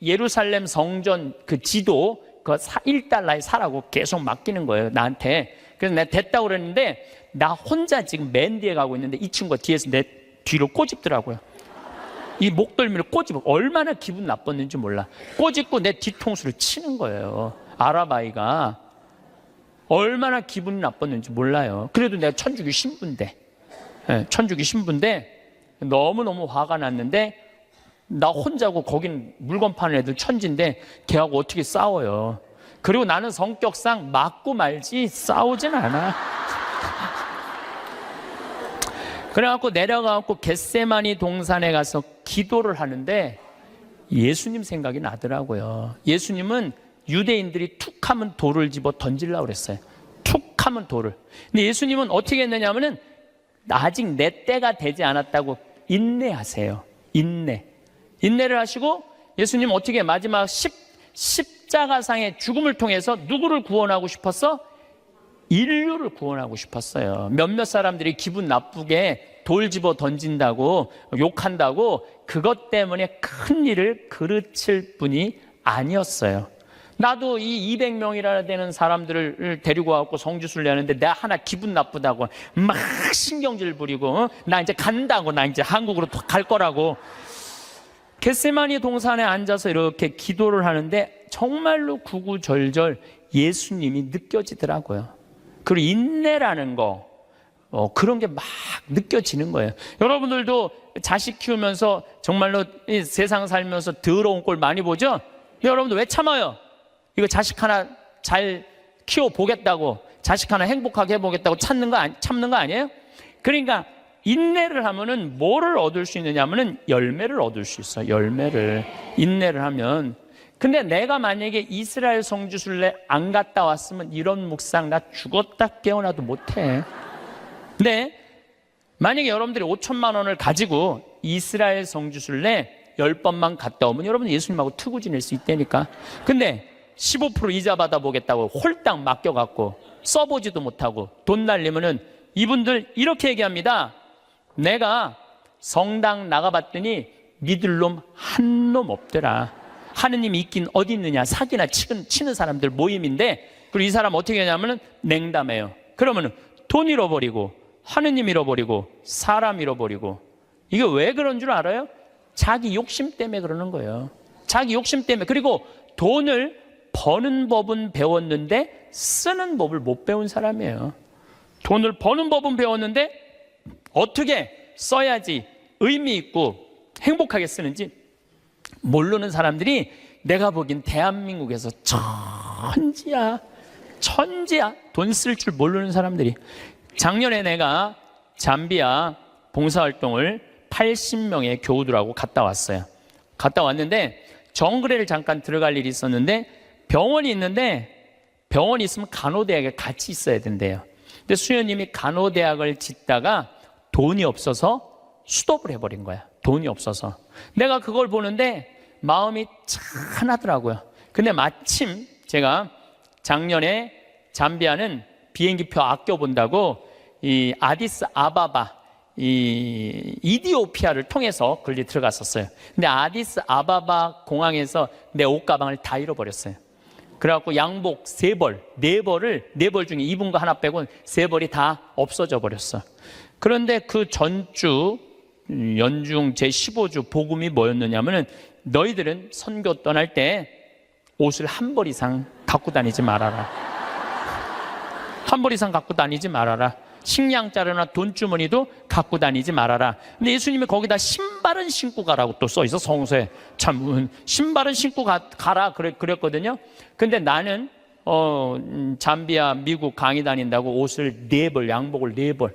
예루살렘 성전 그 지도 그 1달러에 사라고 계속 맡기는 거예요. 나한테. 그래서 내가 됐다고 그랬는데 나 혼자 지금 맨 뒤에 가고 있는데 이 친구가 뒤에서 내 뒤로 꼬집더라고요. 이 목덜미를 꼬집어. 얼마나 기분 나빴는지 몰라. 꼬집고 내 뒤통수를 치는 거예요. 아랍아이가. 얼마나 기분이 나빴는지 몰라요. 그래도 내가 천주교 신부인데, 천주교 신부인데 너무너무 화가 났는데 나 혼자고 거긴 물건 파는 애들 천지인데 걔하고 어떻게 싸워요. 그리고 나는 성격상 맞고 말지 싸우진 않아. 그래갖고 내려가갖고 겟세마니 동산에 가서 기도를 하는데 예수님 생각이 나더라고요. 예수님은 유대인들이 툭 하면 돌을 집어 던지려고 그랬어요. 툭 하면 돌을. 근데 예수님은 어떻게 했느냐 하면은 아직 내 때가 되지 않았다고 인내하세요. 인내를 하시고 예수님 어떻게 마지막 십자가상의 죽음을 통해서 누구를 구원하고 싶었어? 인류를 구원하고 싶었어요. 몇몇 사람들이 기분 나쁘게 돌 집어 던진다고 욕한다고 그것 때문에 큰 일을 그르칠 분이 아니었어요. 나도 이 200명이나 되는 사람들을 데리고 와서 성주순례 하는데 내가 하나 기분 나쁘다고 막 신경질 부리고 나 이제 간다고, 나 이제 한국으로 갈 거라고 겟세마니 동산에 앉아서 이렇게 기도를 하는데 정말로 구구절절 예수님이 느껴지더라고요. 그리고 인내라는 거 그런 게 막 느껴지는 거예요. 여러분들도 자식 키우면서 정말로 이 세상 살면서 더러운 꼴 많이 보죠? 여러분들 왜 참아요? 이거 자식 하나 잘 키워보겠다고, 자식 하나 행복하게 해보겠다고 참는 거 아니에요? 그러니까 인내를 하면은 뭐를 얻을 수 있느냐 하면은 열매를 얻을 수 있어요. 열매를. 인내를 하면. 근데 내가 만약에 이스라엘 성주순례 안 갔다 왔으면 이런 묵상 나 죽었다 깨어나도 못해. 근데 만약에 여러분들이 5천만 원을 가지고 이스라엘 성주순례 10번만 갔다 오면 여러분 예수님하고 트고 지낼 수 있다니까. 근데 15% 이자 받아보겠다고 홀딱 맡겨갖고 써보지도 못하고 돈 날리면은 이분들 이렇게 얘기합니다. 내가 성당 나가봤더니 믿을 놈 한 놈 없더라. 하느님이 있긴 어디 있느냐. 사기나 치는 사람들 모임인데, 그리고 이 사람 어떻게 하냐면은 냉담해요. 그러면은 돈 잃어버리고 하느님 잃어버리고 사람 잃어버리고. 이게 왜 그런 줄 알아요? 자기 욕심 때문에 그러는 거예요. 자기 욕심 때문에. 그리고 돈을 버는 법은 배웠는데 쓰는 법을 못 배운 사람이에요. 돈을 버는 법은 배웠는데 어떻게 써야지 의미 있고 행복하게 쓰는지 모르는 사람들이 내가 보기엔 대한민국에서 천지야. 돈 쓸 줄 모르는 사람들이. 작년에 내가 잠비아 봉사활동을 80명의 교우들하고 갔다 왔어요. 갔다 왔는데 정글에를 잠깐 들어갈 일이 있었는데 병원이 있는데, 병원이 있으면 간호대학에 같이 있어야 된대요. 근데 수녀님이 간호대학을 짓다가 돈이 없어서 수dob을 해버린 거야. 돈이 없어서. 내가 그걸 보는데 마음이 짠하더라고요. 근데 마침 제가 작년에 잠비아는 비행기표 아껴본다고 이 아디스 아바바, 이 이디오피아를 통해서 걸리 들어갔었어요. 근데 아디스 아바바 공항에서 내 옷가방을 다 잃어버렸어요. 그래갖고 양복 3벌, 4벌 중에 입은 거 하나 빼고 3벌이 다 없어져 버렸어. 그런데 그 전주 연중 제15주 복음이 뭐였느냐면은 너희들은 선교 떠날 때 옷을 1벌 이상 갖고 다니지 말아라. 1벌 이상 갖고 다니지 말아라. 식량자루나 돈주머니도 갖고 다니지 말아라. 근데 예수님이 거기다 신발은 신고 가라고 또 써 있어. 성서에. 참 신발은 신고 가라 그랬거든요. 근데 나는 잠비아 미국 강의 다닌다고 옷을 4벌, 양복을 4벌.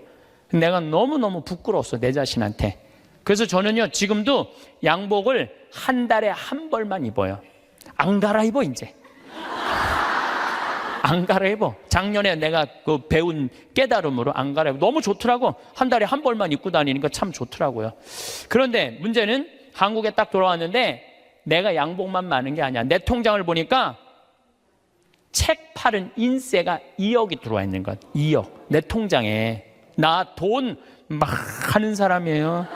내가 너무너무 부끄러웠어, 내 자신한테. 그래서 저는요 지금도 양복을 한 달에 1벌만 입어요. 안 갈아입어 이제. 안 갈아입어. 작년에 내가 그 배운 깨달음으로 안 갈아입어. 너무 좋더라고. 한 달에 1벌만 입고 다니니까 참 좋더라고요. 그런데 문제는 한국에 딱 돌아왔는데 내가 양복만 많은 게 아니야. 내 통장을 보니까 책 팔은 인세가 2억이 들어와 있는 것. 2억. 내 통장에. 나 돈 막 하는 사람이에요.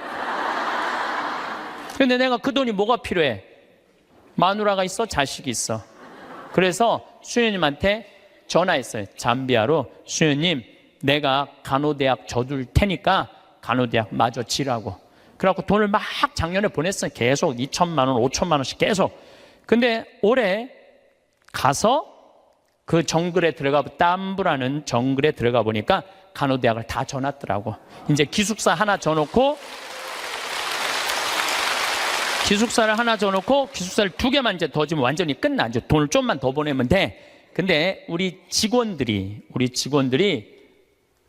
근데 내가 그 돈이 뭐가 필요해? 마누라가 있어? 자식이 있어. 그래서 수녀님한테 전화했어요. 잠비아로. 수녀님, 내가 간호대학 져둘 테니까 간호대학 마저 지라고. 그래갖고 돈을 막 작년에 보냈어요. 계속 2천만 원, 5천만 원씩 계속. 근데 올해 가서 그 정글에 땀부라는 정글에 들어가 보니까 간호대학을 다 져놨더라고. 이제 기숙사를 하나 져놓고 기숙사를 2개만 이제 더 지면 완전히 끝나. 이제 돈을 좀만 더 보내면 돼. 근데 우리 직원들이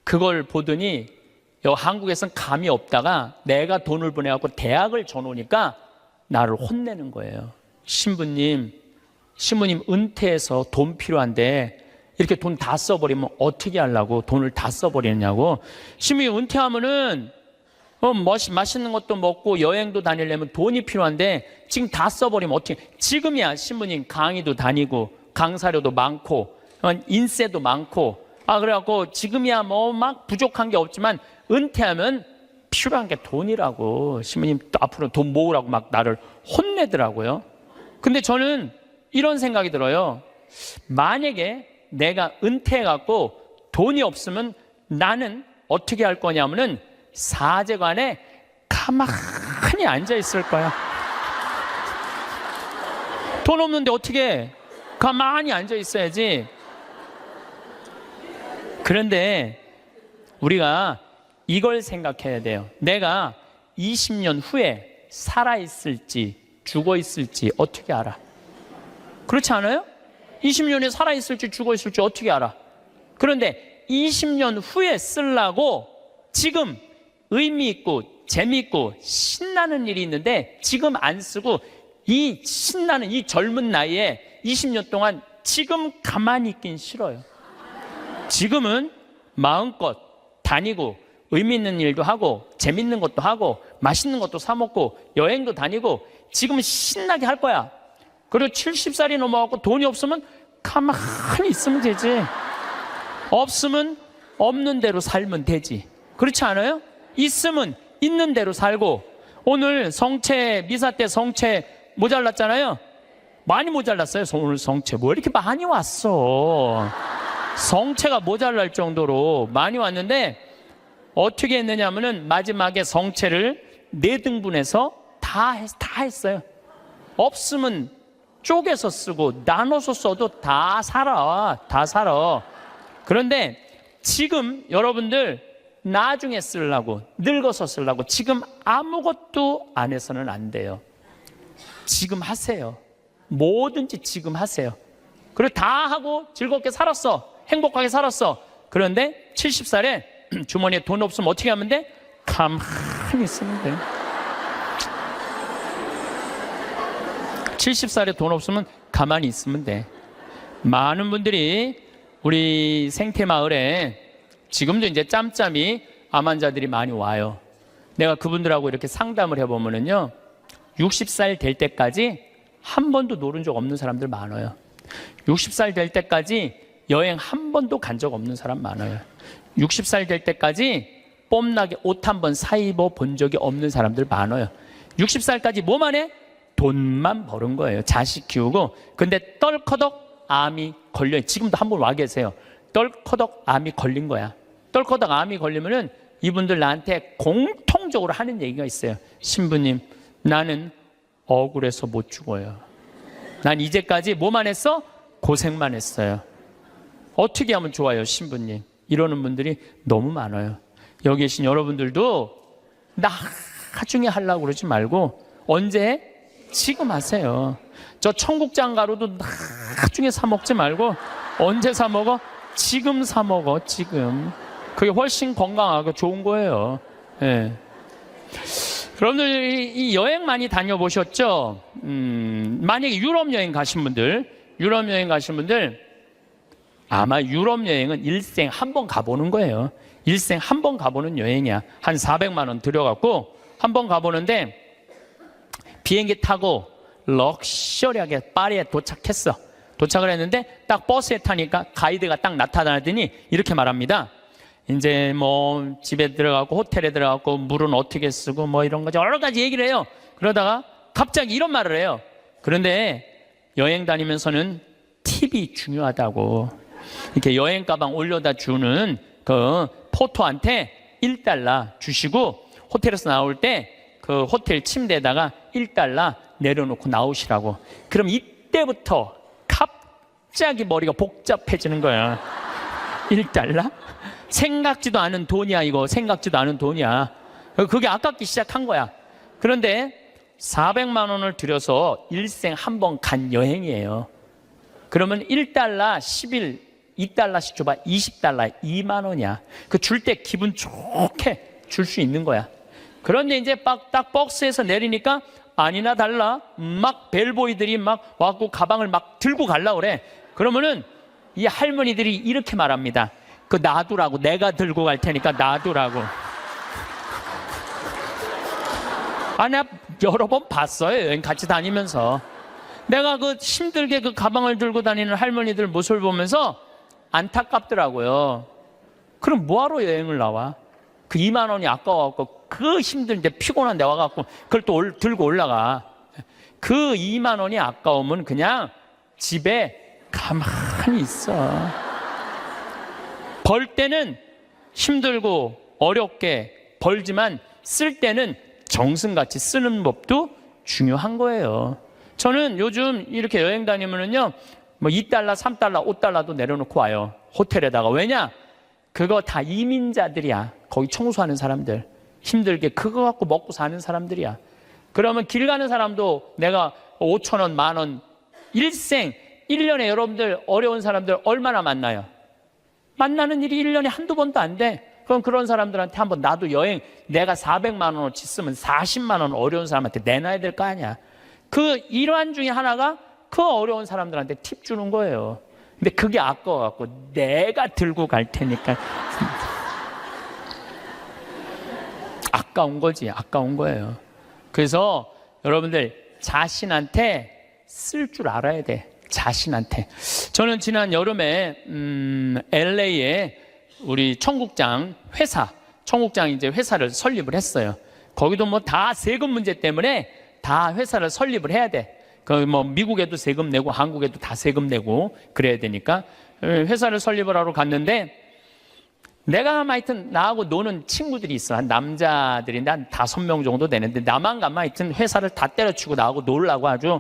그걸 보더니 한국에서는 감이 없다가 내가 돈을 보내갖고 대학을 져놓으니까 나를 혼내는 거예요. 신부님 은퇴해서 돈 필요한데 이렇게 돈 다 써버리면 어떻게 하려고 돈을 다 써버리느냐고. 신부님 은퇴하면은 맛있는 것도 먹고 여행도 다니려면 돈이 필요한데 지금 다 써버리면 어떻게. 지금이야 신부님 강의도 다니고 강사료도 많고 인세도 많고 그래갖고 지금이야 뭐 막 부족한 게 없지만 은퇴하면 필요한 게 돈이라고. 신부님 또 앞으로 돈 모으라고 막 나를 혼내더라고요. 근데 저는 이런 생각이 들어요. 만약에 내가 은퇴해갖고 돈이 없으면 나는 어떻게 할 거냐면은 사제관에 가만히 앉아 있을 거야. 돈 없는데 어떻게 해? 가만히 앉아 있어야지. 그런데 우리가 이걸 생각해야 돼요. 내가 20년 후에 살아있을지 죽어있을지 어떻게 알아? 그렇지 않아요? 20년에 살아있을지 죽어있을지 어떻게 알아? 그런데 20년 후에 쓰려고 지금 의미 있고 재미있고 신나는 일이 있는데 지금 안 쓰고 이 신나는 이 젊은 나이에 20년 동안 지금 가만히 있긴 싫어요. 지금은 마음껏 다니고 의미 있는 일도 하고 재밌는 것도 하고 맛있는 것도 사 먹고 여행도 다니고 지금 신나게 할 거야. 그리고 70살이 넘어가고 돈이 없으면 가만히 있으면 되지. 없으면 없는 대로 살면 되지. 그렇지 않아요? 있으면 있는 대로 살고. 오늘 성채 미사 때 성채 모자랐잖아요. 많이 모자랐어요. 오늘 성채 뭐 이렇게 많이 왔어. 성채가 모자랄 정도로 많이 왔는데 어떻게 했느냐 하면은 마지막에 성채를 4등분해서 다 했어요. 없으면 쪼개서 쓰고 나눠서 써도 다 살아. 그런데 지금 여러분들 나중에 쓰려고 늙어서 쓰려고 지금 아무것도 안 해서는 안 돼요. 지금 하세요. 뭐든지 지금 하세요. 그리고 다 하고 즐겁게 살았어. 행복하게 살았어. 그런데 70살에 주머니에 돈 없으면 어떻게 하면 돼? 가만히 있으면 돼. 70살에 돈 없으면 가만히 있으면 돼. 많은 분들이 우리 생태마을에 지금도 이제 짬짬이 암 환자들이 많이 와요. 내가 그분들하고 이렇게 상담을 해보면은요, 60살 될 때까지 한 번도 노른 적 없는 사람들 많아요. 60살 될 때까지 여행 한 번도 간 적 없는 사람 많아요. 60살 될 때까지 뽐나게 옷 한 번 사 입어 본 적이 없는 사람들 많아요. 60살까지 뭐만 해? 돈만 버는 거예요. 자식 키우고. 근데 떨커덕 암이 걸려. 지금도 한 번 와 계세요. 떨커덕 암이 걸린 거야. 떨커덕 암이 걸리면은 이분들 나한테 공통적으로 하는 얘기가 있어요. 신부님, 나는 억울해서 못 죽어요. 난 이제까지 뭐만 했어? 고생만 했어요. 어떻게 하면 좋아요, 신부님? 이러는 분들이 너무 많아요. 여기 계신 여러분들도 나중에 하려고 그러지 말고 언제? 지금 하세요. 저 청국장 가루도 나중에 사 먹지 말고 언제 사 먹어? 지금 사 먹어. 지금. 그게 훨씬 건강하고 좋은 거예요. 네. 여러분들 이 여행 많이 다녀보셨죠? 만약에 유럽 여행 가신 분들 아마 유럽 여행은 일생 한 번 가보는 거예요. 일생 한 번 가보는 여행이야. 한 400만 원 들여갖고 한 번 가보는데 비행기 타고 럭셔리하게 파리에 도착했어. 도착을 했는데 딱 버스에 타니까 가이드가 딱 나타나더니 이렇게 말합니다. 이제 뭐 집에 들어가고 호텔에 들어가고 물은 어떻게 쓰고 뭐 이런 거죠. 여러 가지 얘기를 해요. 그러다가 갑자기 이런 말을 해요. 그런데 여행 다니면서는 팁이 중요하다고. 이렇게 여행 가방 올려다 주는 그 포토한테 $1 주시고 호텔에서 나올 때 그 호텔 침대에다가 $1 내려놓고 나오시라고. 그럼 이때부터 갑자기 머리가 복잡해지는 거야. $1? 생각지도 않은 돈이야. 이거 생각지도 않은 돈이야. 그게 아깝기 시작한 거야. 그런데 400만 원을 들여서 일생 한 번 간 여행이에요. 그러면 $1, 10일, $2씩 줘봐. $20, 2만 원이야. 그 줄 때 기분 좋게 줄 수 있는 거야. 그런데 이제 딱 버스에서 내리니까 아니나 달라 막 벨보이들이 막 와갖고 가방을 막 들고 갈라 그래. 그러면은 이 할머니들이 이렇게 말합니다. 그 놔두라고. 내가 들고 갈 테니까 놔두라고. 아, 내가 여러 번 봤어요. 여행 같이 다니면서. 내가 그 힘들게 그 가방을 들고 다니는 할머니들 모습을 보면서 안타깝더라고요. 그럼 뭐하러 여행을 나와? 그 2만 원이 아까워갖고 그 힘든데 피곤한데 와갖고 그걸 또 들고 올라가. 그 2만 원이 아까우면 그냥 집에 가만히 있어. 벌 때는 힘들고 어렵게 벌지만 쓸 때는 정승같이 쓰는 법도 중요한 거예요. 저는 요즘 이렇게 여행 다니면은요, 뭐 2달러, 3달러, 5달러도 내려놓고 와요. 호텔에다가. 왜냐? 그거 다 이민자들이야. 거기 청소하는 사람들. 힘들게 그거 갖고 먹고 사는 사람들이야. 그러면 길 가는 사람도 내가 5천 원, 만 원, 일생, 1년에 여러분들 어려운 사람들 얼마나 만나요? 만나는 일이 1년에 한두 번도 안 돼. 그럼 그런 사람들한테 한번 나도 여행 내가 400만 원어치 쓰면 40만 원 어려운 사람한테 내놔야 될 거 아니야. 그 일환 중에 하나가 그 어려운 사람들한테 팁 주는 거예요. 근데 그게 아까워갖고 내가 들고 갈 테니까 아까운 거지. 아까운 거예요. 그래서 여러분들 자신한테 쓸 줄 알아야 돼. 자신한테. 저는 지난 여름에 LA에 우리 청국장 이제 회사를 설립을 했어요. 거기도 뭐 다 세금 문제 때문에 다 회사를 설립을 해야 돼. 그 뭐 미국에도 세금 내고 한국에도 다 세금 내고 그래야 되니까 회사를 설립을 하러 갔는데 내가 하여튼 나하고 노는 친구들이 있어. 한 남자들인데 한 5명 정도 되는데 나만 가면 하여튼 회사를 다 때려치고 나하고 놀라고 아주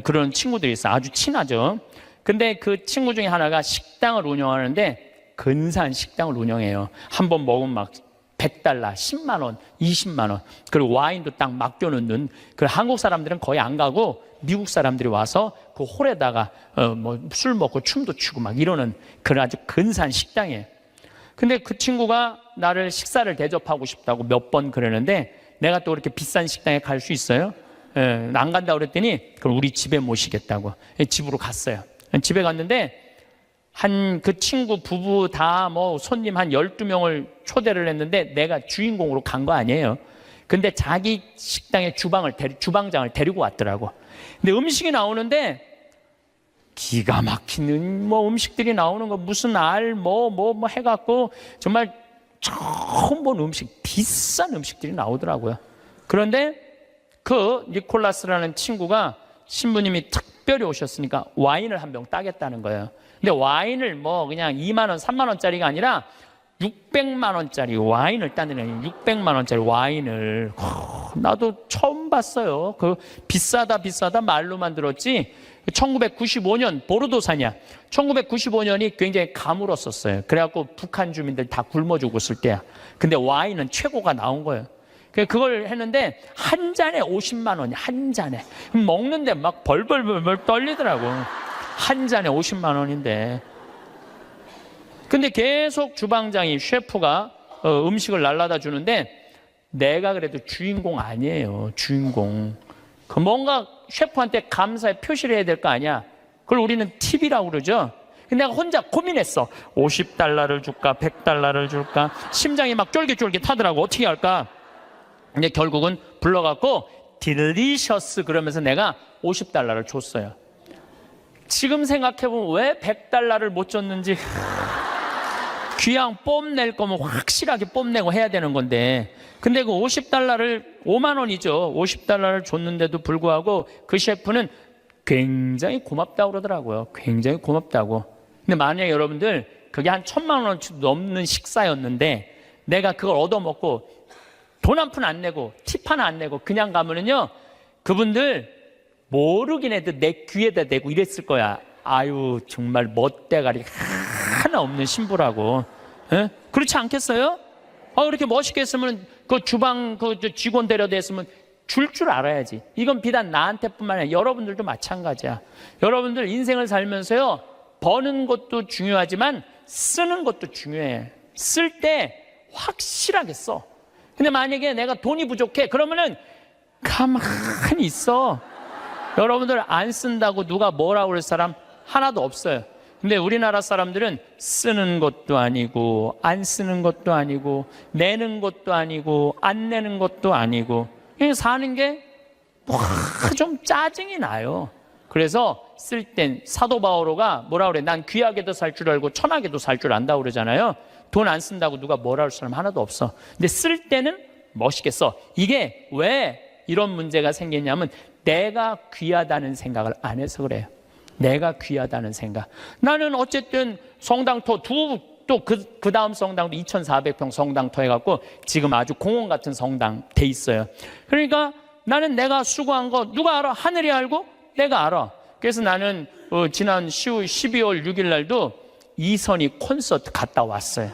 그런 친구들이 있어. 아주 친하죠. 근데 그 친구 중에 하나가 식당을 운영하는데 근사한 식당을 운영해요. 한 번 먹으면 막 $100, 10만 원, 20만 원. 그리고 와인도 딱 맡겨놓는. 그 한국 사람들은 거의 안 가고 미국 사람들이 와서 그 홀에다가 뭐 술 먹고 춤도 추고 막 이러는 그런 아주 근사한 식당이에요. 근데 그 친구가 나를 식사를 대접하고 싶다고 몇 번 그러는데 내가 또 그렇게 비싼 식당에 갈 수 있어요? 안 간다고 그랬더니 그럼 우리 집에 모시겠다고. 집으로 갔어요. 집에 갔는데 그 친구 부부 다 뭐 손님 한 12명을 초대를 했는데 내가 주인공으로 간 거 아니에요. 근데 자기 식당에 주방장을 데리고 왔더라고. 근데 음식이 나오는데 기가 막히는 뭐 음식들이 나오는 거 무슨 뭐 해갖고 정말 처음 본 음식, 비싼 음식들이 나오더라고요. 그런데 그 니콜라스라는 친구가 신부님이 특별히 오셨으니까 와인을 한 병 따겠다는 거예요. 근데 와인을 뭐 그냥 2만 원, 3만 원짜리가 아니라 600만 원짜리 와인을 따는 거예요. 600만 원짜리 와인을. 나도 처음 봤어요. 그 비싸다 말로만 들었지. 1995년 보르도산이야. 1995년이 굉장히 가물었었어요. 그래갖고 북한 주민들 다 굶어 죽었을 때야. 근데 와인은 최고가 나온 거예요. 그걸 했는데 한 잔에 50만 원이 한 잔에. 먹는데 막 벌벌 떨리더라고. 한 잔에 50만 원인데. 근데 계속 주방장이 셰프가 음식을 날라다 주는데 내가 그래도 주인공 아니에요. 주인공. 그 뭔가 셰프한테 감사의 표시를 해야 될 거 아니야. 그걸 우리는 팁이라고 그러죠. 근데 내가 혼자 고민했어. 50달러를 줄까 100달러를 줄까. 심장이 막 쫄깃쫄깃하더라고. 어떻게 할까. 근데 결국은 불러갖고 딜리셔스 그러면서 내가 50달러를 줬어요. 지금 생각해보면 왜 100달러를 못 줬는지. 귀양 뽐낼 거면 확실하게 뽐내고 해야 되는 건데 근데 그 50달러를 5만 원이죠. 50달러를 줬는데도 불구하고 그 셰프는 굉장히 고맙다고 그러더라고요. 굉장히 고맙다고. 근데 만약에 여러분들 그게 한 1,000만 원치 넘는 식사였는데 내가 그걸 얻어먹고 돈 한 푼 안 내고 팁 하나 안 내고 그냥 가면은요 그분들 모르긴 해도 내 귀에다 대고 이랬을 거야. 아유 정말 멋대가리 하나 없는 신부라고. 에? 그렇지 않겠어요? 그렇게 멋있게 했으면 그 주방 그 직원 데려다 했으면 줄 알아야지. 이건 비단 나한테뿐만 아니라 여러분들도 마찬가지야. 여러분들 인생을 살면서요 버는 것도 중요하지만 쓰는 것도 중요해. 쓸 때 확실하게 써. 근데 만약에 내가 돈이 부족해 그러면은 가만히 있어. 여러분들 안 쓴다고 누가 뭐라고 그럴 사람 하나도 없어요. 근데 우리나라 사람들은 쓰는 것도 아니고 안 쓰는 것도 아니고 내는 것도 아니고 안 내는 것도 아니고 그냥 사는 게 좀 짜증이 나요. 그래서 쓸 땐 사도 바오로가 뭐라 그래? 난 귀하게도 살 줄 알고 천하게도 살 줄 안다고 그러잖아요. 돈 안 쓴다고 누가 뭐라 할 사람 하나도 없어. 근데 쓸 때는 멋있겠어. 이게 왜 이런 문제가 생겼냐면 내가 귀하다는 생각을 안 해서 그래요. 내가 귀하다는 생각. 나는 어쨌든 성당터 또 그 다음 성당도 2,400평 성당터 해갖고 지금 아주 공원 같은 성당 돼 있어요. 그러니까 나는 내가 수고한 거 누가 알아? 하늘이 알고 내가 알아. 그래서 나는 지난 12월 6일 날도 이선희 콘서트 갔다 왔어요.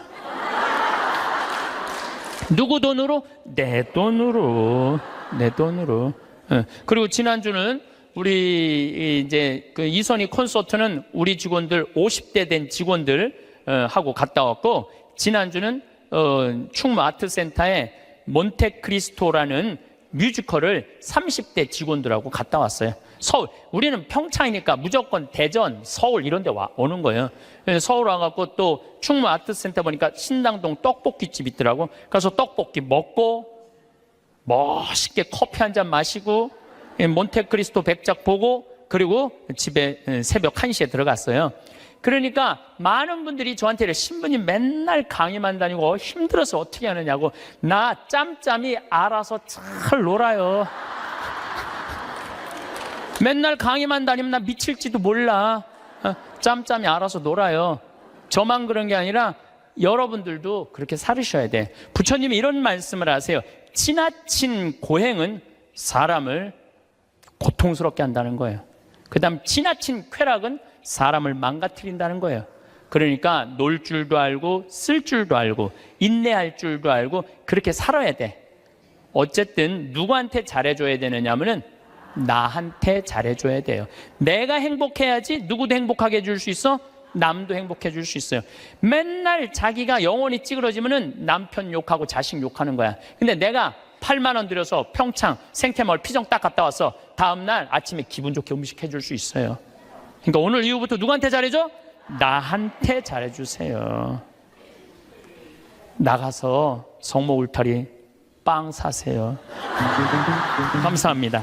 누구 돈으로? 내 돈으로. 그리고 지난주는 우리 이제 그 이선희 콘서트는 우리 직원들 50대 된 직원들 하고 갔다 왔고, 지난주는 충무 아트센터에 몬테크리스토라는 뮤지컬을 30대 직원들하고 갔다 왔어요. 서울, 우리는 평창이니까 무조건 대전, 서울 이런 데 오는 거예요. 서울 와갖고 또 충무 아트센터 보니까 신당동 떡볶이집 있더라고. 가서 떡볶이 먹고 멋있게 커피 한 잔 마시고 몬테크리스토 백작 보고, 그리고 집에 새벽 1시에 들어갔어요. 그러니까 많은 분들이 저한테 신부님 맨날 강의만 다니고 힘들어서 어떻게 하느냐고. 나 짬짬이 알아서 잘 놀아요. 맨날 강의만 다니면 나 미칠지도 몰라. 짬짬이 알아서 놀아요. 저만 그런 게 아니라 여러분들도 그렇게 살으셔야 돼. 부처님이 이런 말씀을 하세요. 지나친 고행은 사람을 고통스럽게 한다는 거예요. 그 다음 지나친 쾌락은 사람을 망가뜨린다는 거예요. 그러니까 놀 줄도 알고 쓸 줄도 알고 인내할 줄도 알고 그렇게 살아야 돼. 어쨌든 누구한테 잘해줘야 되느냐면은 나한테 잘해줘야 돼요. 내가 행복해야지 누구도 행복하게 해줄 수 있어? 남도 행복해 줄 수 있어요. 맨날 자기가 영혼이 찌그러지면은 남편 욕하고 자식 욕하는 거야. 근데 내가 8만 원 들여서 평창 생태마을 피정 딱 갔다 왔어. 다음날 아침에 기분 좋게 음식 해줄 수 있어요. 그러니까 오늘 이후부터 누구한테 잘해줘? 나한테 잘해주세요. 나가서 성모 울타리 빵 사세요. 감사합니다.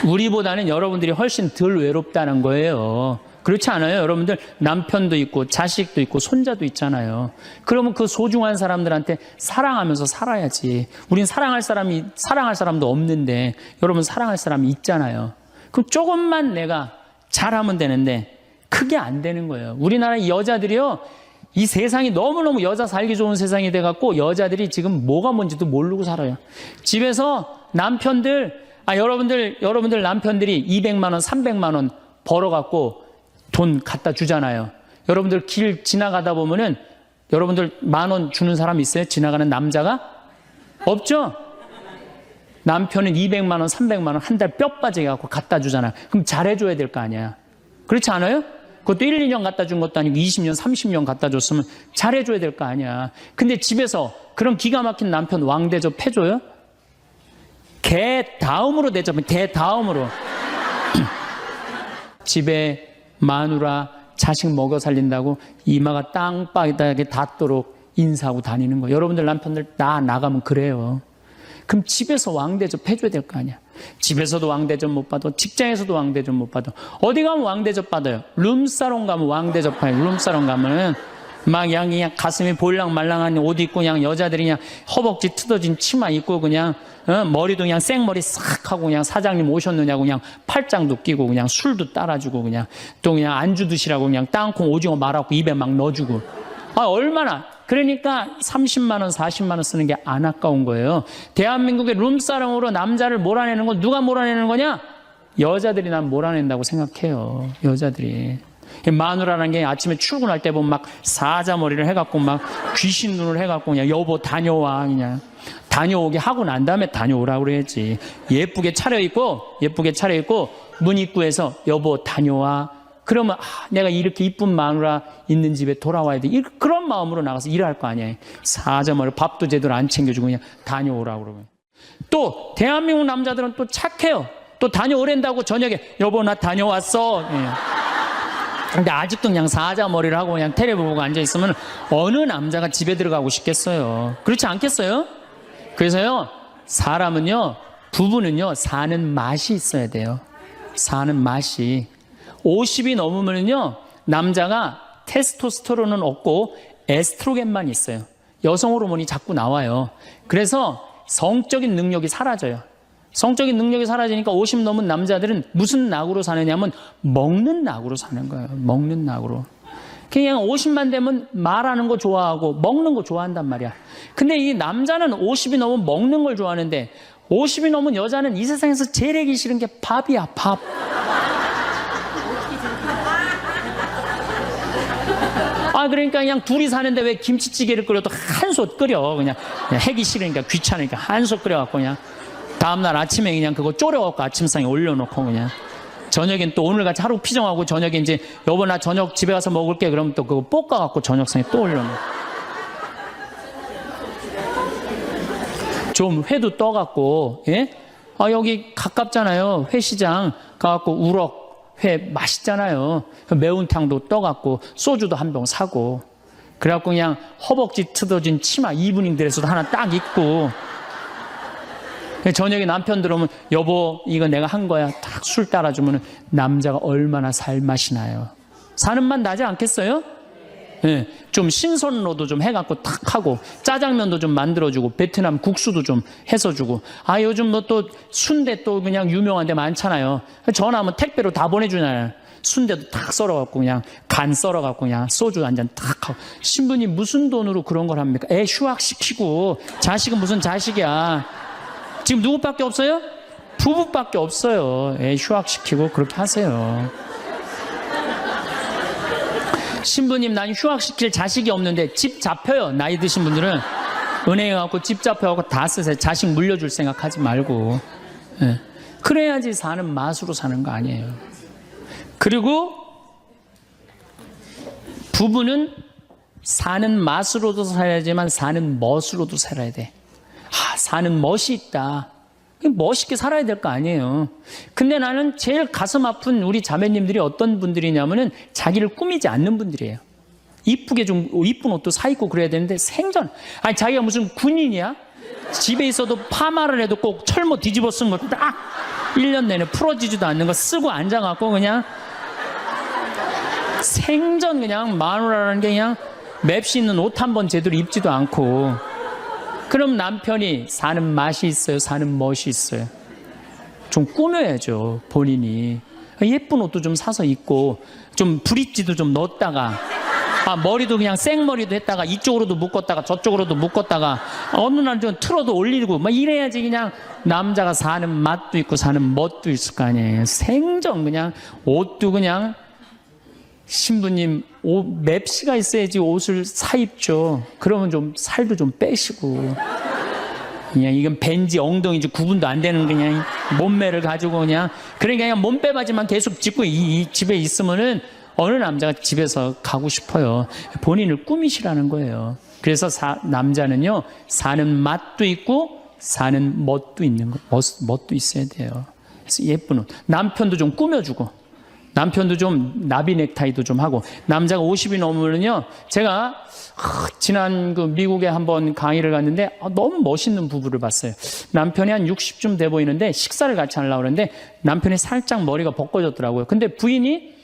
우리보다는 여러분들이 훨씬 덜 외롭다는 거예요. 그렇지 않아요? 여러분들 남편도 있고 자식도 있고 손자도 있잖아요. 그러면 그 소중한 사람들한테 사랑하면서 살아야지. 우린 사랑할 사람도 없는데 여러분 사랑할 사람이 있잖아요. 그럼 조금만 내가 잘하면 되는데 그게 안 되는 거예요. 우리나라 여자들이요, 이 세상이 너무너무 여자 살기 좋은 세상이 돼갖고 여자들이 지금 뭐가 뭔지도 모르고 살아요. 집에서 남편들, 여러분들 남편들이 200만 원, 300만 원 벌어갖고 돈 갖다 주잖아요. 여러분들 길 지나가다 보면은 여러분들 10,000원 주는 사람 있어요? 지나가는 남자가? 없죠? 남편은 200만 원, 300만 원 한 달 뼈 빠지게 갖고 갖다 주잖아. 그럼 잘해줘야 될 거 아니야. 그렇지 않아요? 그것도 1, 2년 갖다 준 것도 아니고 20년, 30년 갖다 줬으면 잘해줘야 될 거 아니야. 근데 집에서 그런 기가 막힌 남편 왕대접 해줘요? 개 다음으로 대접은 개 다음으로. 집에 마누라 자식 먹여 살린다고 이마가 땅바닥에 닿도록 인사하고 다니는 거. 여러분들 남편들 나가면 그래요. 그럼 집에서 왕대접 해줘야 될 거 아니야. 집에서도 왕대접 못 받아, 직장에서도 왕대접 못 받아. 어디 가면 왕대접 받아요? 룸사롱 가면 왕대접 받아요. 룸사롱 가면은 막 그냥 가슴이 볼랑말랑한 옷 입고 그냥 여자들이 그냥 허벅지 뜯어진 치마 입고 그냥 머리도 그냥 생머리 싹 하고 그냥 사장님 오셨느냐고 그냥 팔짱도 끼고 그냥 술도 따라주고 그냥 또 그냥 안주 드시라고 그냥 땅콩 오징어 말아갖고 입에 막 넣어주고. 얼마나. 그러니까 30만 원, 40만 원 쓰는 게 안 아까운 거예요. 대한민국의 룸사롱으로 남자를 몰아내는 건 누가 몰아내는 거냐? 여자들이 난 몰아낸다고 생각해요. 여자들이. 마누라라는 게 아침에 출근할 때 보면 막 사자머리를 해갖고 막 귀신 눈을 해갖고 그냥 여보 다녀와, 그냥 다녀오게 하고 난 다음에 다녀오라고 그래야지. 예쁘게 차려입고 문 입구에서 여보 다녀와. 그러면 내가 이렇게 이쁜 마누라 있는 집에 돌아와야 돼. 그런 마음으로 나가서 일할 거 아니에요. 사자머리 밥도 제대로 안 챙겨주고 그냥 다녀오라고 그러면. 또 대한민국 남자들은 또 착해요. 또 다녀오랜다고 저녁에 여보 나 다녀왔어. 근데 아직도 그냥 사자머리를 하고 그냥 텔레비 보고 앉아있으면 어느 남자가 집에 들어가고 싶겠어요. 그렇지 않겠어요? 그래서요, 사람은요, 부부는요, 사는 맛이 있어야 돼요. 사는 맛이. 50이 넘으면요, 남자가 테스토스테론은 없고 에스트로겐만 있어요. 여성 호르몬이 자꾸 나와요. 그래서 성적인 능력이 사라져요. 성적인 능력이 사라지니까 50 넘은 남자들은 무슨 낙으로 사느냐면 먹는 낙으로 사는 거예요. 먹는 낙으로. 그냥 50만 되면 말하는 거 좋아하고 먹는 거 좋아한단 말이야. 근데 이 남자는 50이 넘으면 먹는 걸 좋아하는데 50이 넘은 여자는 이 세상에서 제일 하기 싫은 게 밥이야, 밥. 그러니까 그냥 둘이 사는데 왜 김치찌개를 끓여도 한솥 끓여. 그냥 하기 싫으니까 귀찮으니까 한솥 끓여갖고 그냥 다음날 아침에 그냥 그거 졸여갖고 아침상에 올려놓고 그냥 저녁엔 또 오늘같이 하루 피정하고 저녁에 이제 여보 나 저녁 집에 가서 먹을게 그러면 또 그거 볶아갖고 저녁상에 또 올려놓고 좀 회도 떠갖고 예? 여기 가깝잖아요. 회시장 가갖고 우럭 회 맛있잖아요. 매운탕도 떠갖고 소주도 한 병 사고 그래갖고 그냥 허벅지 트어진 치마 이브닝드레스도 하나 딱 입고 저녁에 남편 들어오면 여보 이거 내가 한 거야 딱 술 따라주면 남자가 얼마나 살맛이 나요. 사는 맛 나지 않겠어요? 네, 좀 신선로도 좀 해갖고 탁 하고 짜장면도 좀 만들어주고 베트남 국수도 좀 해서 주고 요즘 뭐 또 순대 또 그냥 유명한 데 많잖아요. 전화하면 택배로 다 보내주잖아요. 순대도 탁 썰어갖고 그냥 간 썰어갖고 그냥 소주 한 잔 탁 하고 신부님 무슨 돈으로 그런 걸 합니까? 애 휴학시키고 자식은 무슨 자식이야. 지금 누구밖에 없어요? 부부밖에 없어요. 애 휴학시키고 그렇게 하세요. 신부님 난 휴학시킬 자식이 없는데 집 잡혀요. 나이 드신 분들은 은행에 가고 집 잡혀갖고 다 쓰세요. 자식 물려줄 생각하지 말고. 네. 그래야지 사는 맛으로 사는 거 아니에요. 그리고 부부는 사는 맛으로도 살아야지만 사는 멋으로도 살아야 돼. 사는 멋이 있다. 멋있게 살아야 될 거 아니에요. 근데 나는 제일 가슴 아픈 우리 자매님들이 어떤 분들이냐면은 자기를 꾸미지 않는 분들이에요. 이쁘게 좀 이쁜 옷도 사 입고 그래야 되는데 생전 자기가 무슨 군인이야? 집에 있어도 파마를 해도 꼭 철모 뒤집어 쓴 거 딱 1년 내내 풀어지지도 않는 거 쓰고 앉아갖고 그냥 생전 그냥 마누라라는 게 그냥 맵시 있는 옷 한 번 제대로 입지도 않고 그럼 남편이 사는 맛이 있어요? 사는 멋이 있어요? 좀 꾸며야죠, 본인이. 예쁜 옷도 좀 사서 입고, 좀 브릿지도 좀 넣었다가, 머리도 그냥 생머리도 했다가, 이쪽으로도 묶었다가, 저쪽으로도 묶었다가, 어느 날 좀 틀어도 올리고, 막 이래야지 그냥 남자가 사는 맛도 있고, 사는 멋도 있을 거 아니에요. 생전 그냥, 옷도 그냥, 신부님 옷 맵시가 있어야지 옷을 사 입죠. 그러면 좀 살도 좀 빼시고 그냥 이건 벤지 엉덩이지 구분도 안 되는 그냥 몸매를 가지고 그냥 그러니까 그냥 몸빼바지만 계속 짚고 이 집에 있으면은 어느 남자가 집에서 가고 싶어요. 본인을 꾸미시라는 거예요. 그래서 남자는요 사는 맛도 있고 사는 멋도 있는 거 멋도 있어야 돼요. 그래서 예쁜 옷 남편도 좀 꾸며주고 남편도 좀 나비 넥타이도 좀 하고 남자가 50이 넘으면요 제가 지난 그 미국에 한번 강의를 갔는데 너무 멋있는 부부를 봤어요. 남편이 한 60쯤 돼 보이는데 식사를 같이 하려고 그러는데 남편이 살짝 머리가 벗겨졌더라고요. 근데 부인이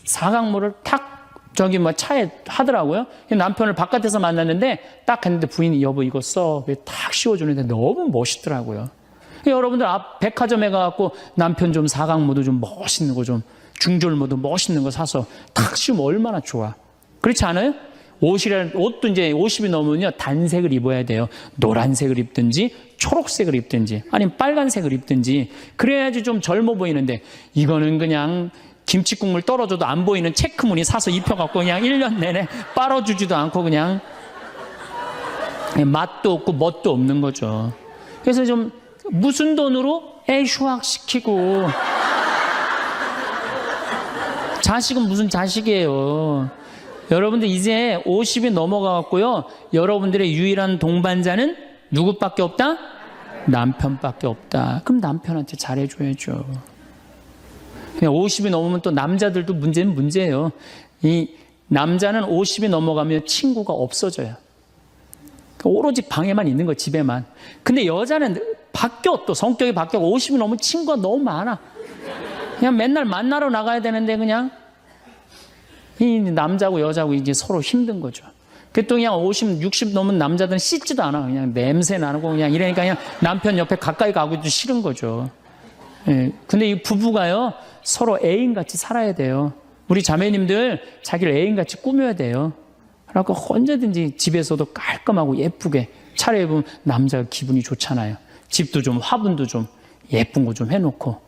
사각모를 탁 저기 뭐 차에 하더라고요. 남편을 바깥에서 만났는데 딱 했는데 부인이 여보 이거 써 탁 씌워주는데 너무 멋있더라고요. 여러분들 앞 백화점에 가갖고 남편 좀 사각모도 좀 멋있는 거 좀 중절모도 멋있는 거 사서 탁 씌우면 얼마나 좋아. 그렇지 않아요? 옷도 이제 50이 넘으면요 단색을 입어야 돼요. 노란색을 입든지 초록색을 입든지 아니면 빨간색을 입든지 그래야지 좀 젊어 보이는데 이거는 그냥 김치국물 떨어져도 안 보이는 체크무늬 사서 입혀갖고 그냥 1년 내내 빨아주지도 않고 그냥 맛도 없고 멋도 없는 거죠. 그래서 좀 무슨 돈으로 애 휴학시키고 자식은 무슨 자식이에요. 여러분들 이제 50이 넘어가갖고요 여러분들의 유일한 동반자는 누구밖에 없다? 남편밖에 없다. 그럼 남편한테 잘해줘야죠. 그냥 50이 넘으면 또 남자들도 문제는 문제예요. 이 남자는 50이 넘어가면 친구가 없어져요. 오로지 방에만 있는 거 집에만. 근데 여자는 바뀌어 또 성격이 바뀌어 50이 넘으면 친구가 너무 많아. 그냥 맨날 만나러 나가야 되는데 그냥 이 남자고 여자고 이제 서로 힘든 거죠. 또 그냥 50, 60 넘은 남자들은 씻지도 않아. 그냥 냄새 나고 그냥 이러니까 그냥 남편 옆에 가까이 가기도 싫은 거죠. 예. 근데 이 부부가요, 서로 애인같이 살아야 돼요. 우리 자매님들 자기를 애인같이 꾸며야 돼요. 그래갖고 언제든지 집에서도 깔끔하고 예쁘게 차려입으면 남자가 기분이 좋잖아요. 집도 좀 화분도 좀 예쁜 거 좀 해놓고